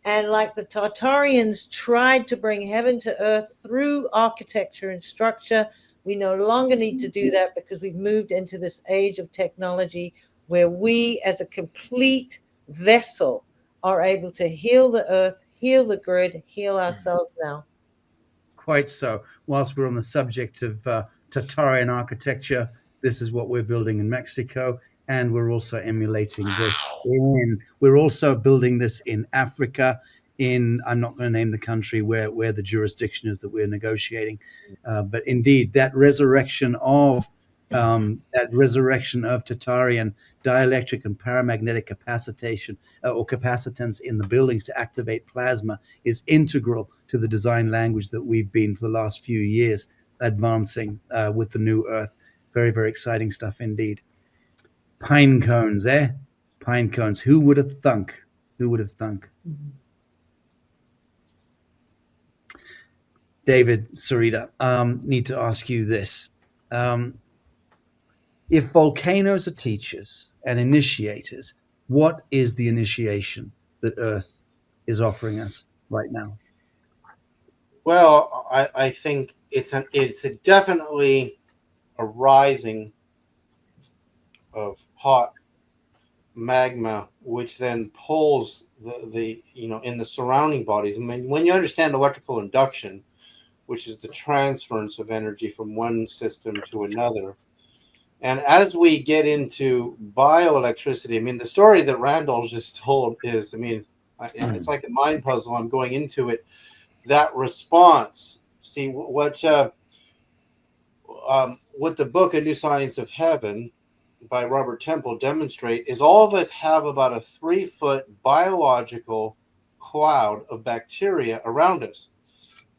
And like the Tartarians tried to bring heaven to earth through architecture and structure, we no longer need to do that, because we've moved into this age of technology where we, as a complete vessel, are able to heal the earth, heal the grid, heal ourselves now. Quite so. Whilst we're on the subject of Tartarian architecture, this is what we're building in Mexico, and we're also emulating this we're also building this in Africa. I'm not going to name the country where the jurisdiction is that we're negotiating, but indeed that resurrection of that resurrection of Tatarian dielectric and paramagnetic capacitation or capacitance in the buildings to activate plasma is integral to the design language that we've been for the last few years advancing with the new Earth. Very, very exciting stuff indeed. Pine cones, eh? Pine cones. Who would have thunk? Who would have thunk? David, Sereda, need to ask you this. If volcanoes are teachers and initiators, what is the initiation that Earth is offering us right now? Well, I think it's definitely a rising of hot magma, which then pulls the in the surrounding bodies. I mean, when you understand electrical induction, which is the transference of energy from one system to another, and as we get into bioelectricity, I mean, the story that Randall just told is, I mean, it's like a mind puzzle. I'm going into it. That response. See what the book A New Science of Heaven by Robert Temple demonstrate is all of us have about a 3-foot biological cloud of bacteria around us.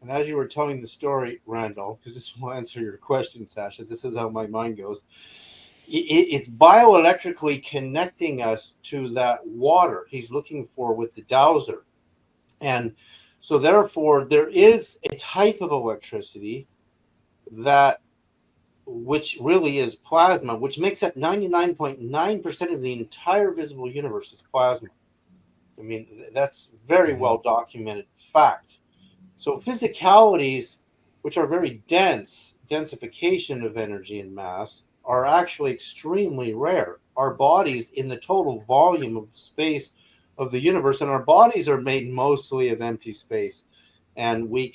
And as you were telling the story, Randall, because this will answer your question, Sasha, this is how my mind goes. It's bioelectrically connecting us to that water he's looking for with the dowser. And so therefore, there is a type of electricity which really is plasma, which makes up 99.9% of the entire visible universe is plasma. I mean, that's very well documented fact. So physicalities, which are very dense, densification of energy and mass, are actually extremely rare. Our bodies, in the total volume of space of the universe, and our bodies are made mostly of empty space, and we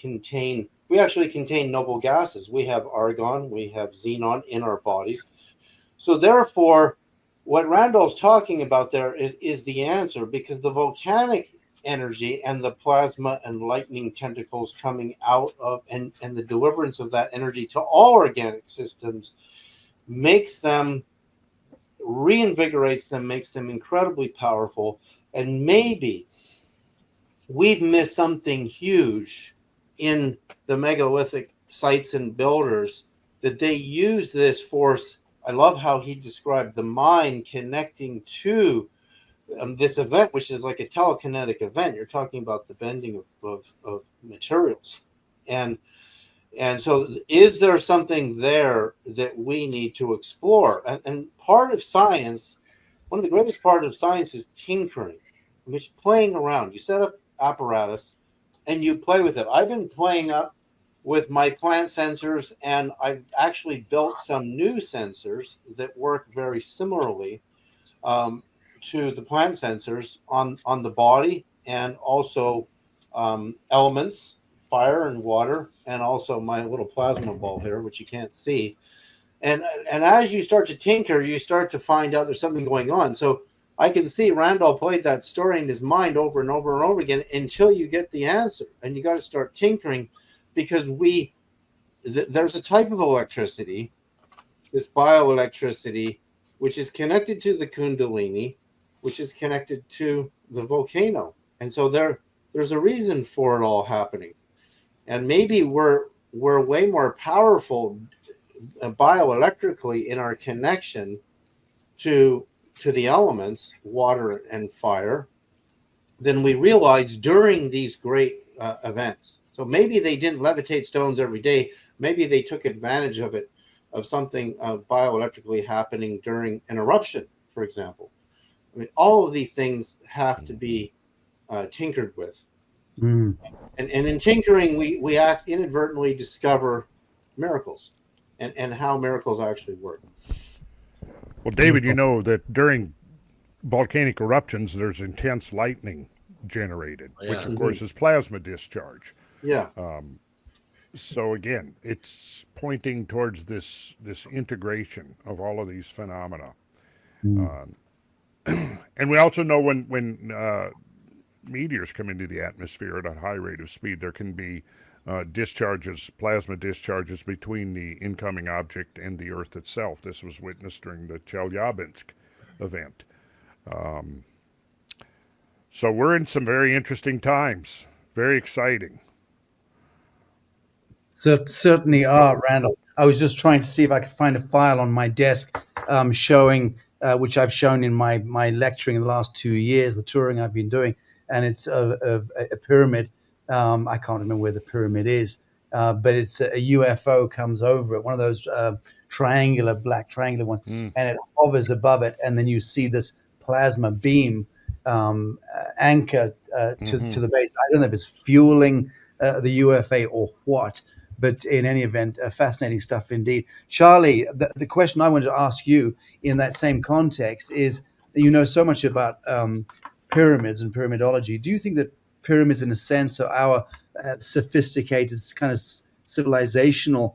actually contain noble gases. We have argon, we have xenon in our bodies. So therefore, what Randall's talking about there is the answer, because the volcanic energy and the plasma and lightning tentacles coming out of and the deliverance of that energy to all organic systems reinvigorates them, makes them incredibly powerful. And maybe we've missed something huge in the megalithic sites and builders, that they use this force. I love how he described the mind connecting to this event, which is like a telekinetic event. You're talking about the bending of materials. And so is there something there that we need to explore? And part of science, one of the greatest parts of science is tinkering, which is playing around. You set up apparatus and you play with it. I've been playing up with my plant sensors, and I've actually built some new sensors that work very similarly to the plant sensors on the body, and also elements, fire and water, and also my little plasma ball here, which you can't see. And as you start to tinker, you start to find out there's something going on. So I can see Randall played that story in his mind over and over and over again until you get the answer. And you got to start tinkering, because there's a type of electricity, this bioelectricity, which is connected to the Kundalini, which is connected to the volcano. And so there's a reason for it all happening. And maybe we're way more powerful bioelectrically in our connection to the elements, water and fire, than we realized during these great events. So maybe they didn't levitate stones every day. Maybe they took advantage of it, of something bioelectrically happening during an eruption, for example. I mean, all of these things have to be tinkered with. And in tinkering, we inadvertently discover miracles and how miracles actually work. Well, David, you know that during volcanic eruptions, there's intense lightning generated, which of course is plasma discharge. Yeah. So again, it's pointing towards this integration of all of these phenomena. And we also know when meteors come into the atmosphere at a high rate of speed, there can be discharges, plasma discharges between the incoming object and the Earth itself. This was witnessed during the Chelyabinsk event. So we're in some very interesting times, very exciting. Certainly are, Randall. I was just trying to see if I could find a file on my desk showing, which I've shown in my lecturing in the last 2 years, the touring I've been doing, and it's of a pyramid. I can't remember where the pyramid is, but it's a UFO comes over it, one of those black triangular ones, and it hovers above it, and then you see this plasma beam anchor to the base. I don't know if it's fueling the UFA or what, but in any event, fascinating stuff indeed. Charlie, the question I wanted to ask you in that same context is, you know so much about pyramids and pyramidology. Do you think that pyramids, in a sense, are our sophisticated kind of civilizational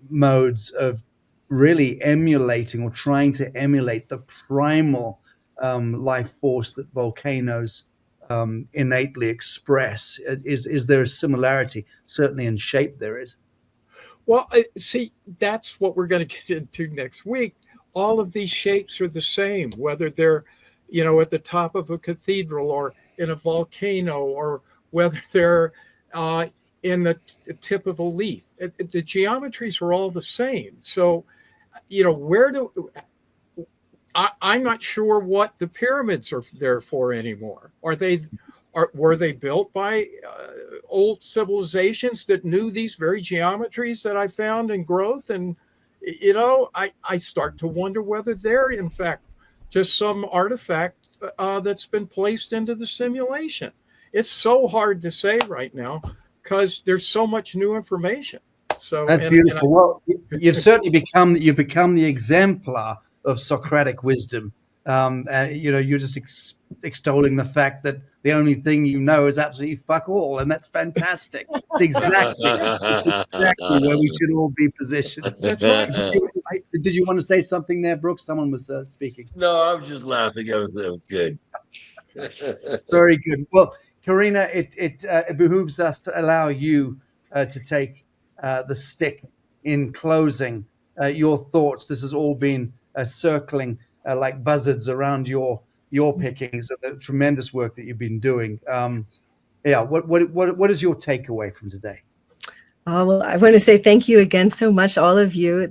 modes of really emulating or trying to emulate the primal life force that volcanoes innately express? Is there a similarity? Certainly in shape there is. Well, see, that's what we're going to get into next week. All of these shapes are the same, whether they're, at the top of a cathedral or in a volcano, or whether they're in the tip of a leaf. The geometries are all the same. So, I'm not sure what the pyramids are there for anymore. Were they built by old civilizations that knew these very geometries that I found in growth? And, I start to wonder whether they're, in fact, just some artifact that's been placed into the simulation. It's so hard to say right now because there's so much new information. So that's beautiful. Well, you've certainly become the exemplar of Socratic wisdom. And you're just extolling the fact that the only thing you know is absolutely fuck all, and that's fantastic. It's exactly where we should all be positioned. That's right. Did you want to say something there, Brooks? Someone was speaking. No, I was just laughing. It was good. Very good. Well, Karina, it behooves us to allow you to take the stick in closing your thoughts. This has all been circling like buzzards around your pickings and the tremendous work that you've been doing. What is your takeaway from today? Oh, well, I want to say thank you again so much, all of you.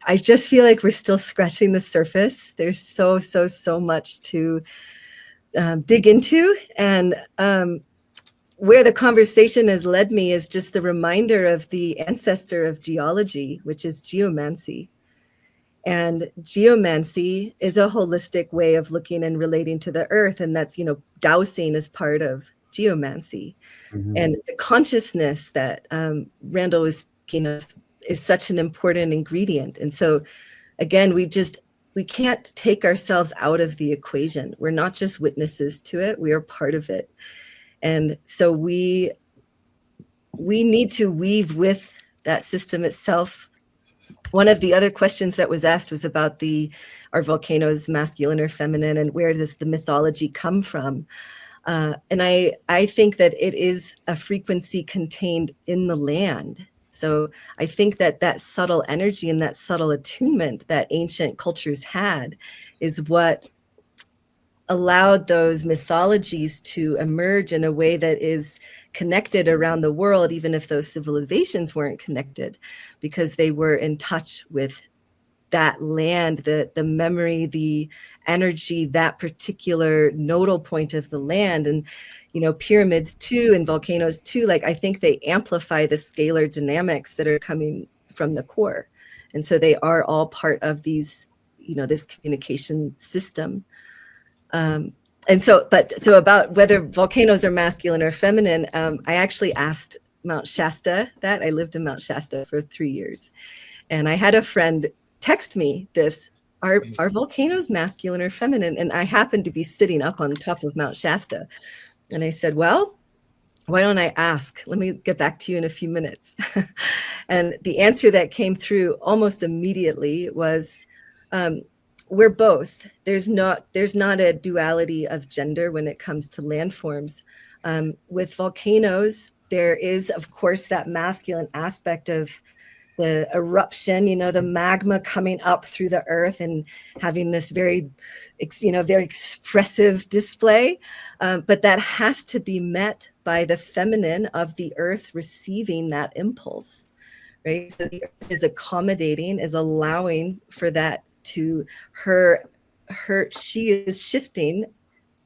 I just feel like we're still scratching the surface. There's so much to dig into. And where the conversation has led me is just the reminder of the ancestor of geology, which is geomancy. And geomancy is a holistic way of looking and relating to the earth. And that's, dowsing is part of geomancy. Mm-hmm. And the consciousness that Randall was speaking of is such an important ingredient. And so, again, we can't take ourselves out of the equation. We're not just witnesses to it. We are part of it. And so we need to weave with that system itself. One of the other questions that was asked was about are volcanoes masculine or feminine, and where does the mythology come from? And I think that it is a frequency contained in the land. So I think that subtle energy and that subtle attunement that ancient cultures had is what allowed those mythologies to emerge in a way that is connected around the world, even if those civilizations weren't connected, because they were in touch with that land, the memory, the energy, that particular nodal point of the land. And, pyramids too, and volcanoes too, I think they amplify the scalar dynamics that are coming from the core. And so they are all part of these, this communication system. So about whether volcanoes are masculine or feminine, I actually asked Mount Shasta that. I lived in Mount Shasta for 3 years. And I had a friend text me this, are volcanoes masculine or feminine? And I happened to be sitting up on top of Mount Shasta. And I said, well, why don't I ask? Let me get back to you in a few minutes. And the answer that came through almost immediately was, we're both. There's not a duality of gender when it comes to landforms. With volcanoes, there is, of course, that masculine aspect of the eruption, the magma coming up through the earth and having this very expressive display. But that has to be met by the feminine of the earth receiving that impulse, right? So the earth is accommodating, is allowing for that to she is shifting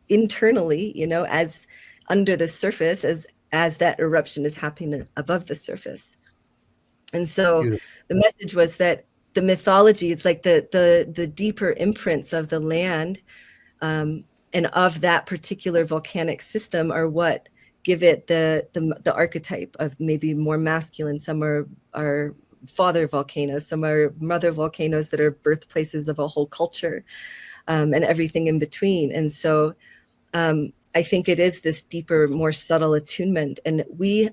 internally, as under the surface, as that eruption is happening above the surface. And so the message was that the mythology is like the deeper imprints of the land and of that particular volcanic system are what give it the archetype of maybe more masculine. Some are father volcanoes, some are mother volcanoes that are birthplaces of a whole culture, and everything in between. And so I think it is this deeper, more subtle attunement, and we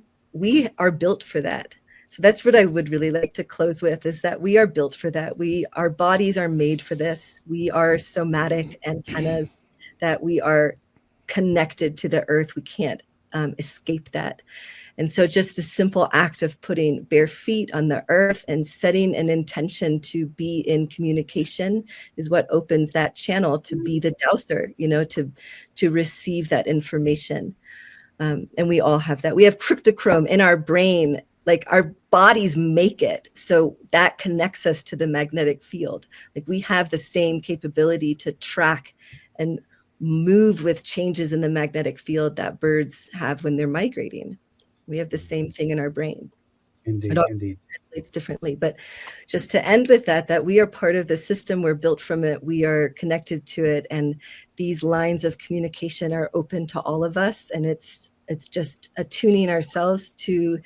are built for that. So that's what I would really like to close with, is that we are built for that. Our bodies are made for this. We are somatic antennas, that we are connected to the earth. We can't escape that. And so just the simple act of putting bare feet on the earth and setting an intention to be in communication is what opens that channel to be the dowser, to receive that information. And we all have that. We have cryptochrome in our brain, like our bodies make it. So that connects us to the magnetic field. Like we have the same capability to track and move with changes in the magnetic field that birds have when they're migrating. We have the same thing in our brain. Indeed. It's differently, but just to end with that we are part of the system. We're built from it. We are connected to it, and these lines of communication are open to all of us. And it's just attuning ourselves to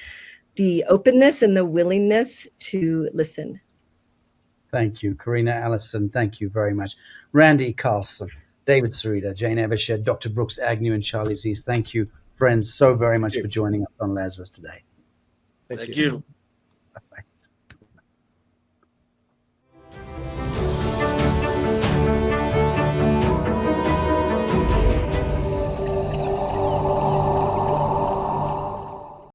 the openness and the willingness to listen. Thank you, Karina Allison. Thank you very much, Randy Carlson, David Sereda, Jane Evershed, Dr. Brooks Agnew, and Charlie Ziese. Thank you, friends, so very much for joining us on Lazarus today. Thank you. Bye-bye.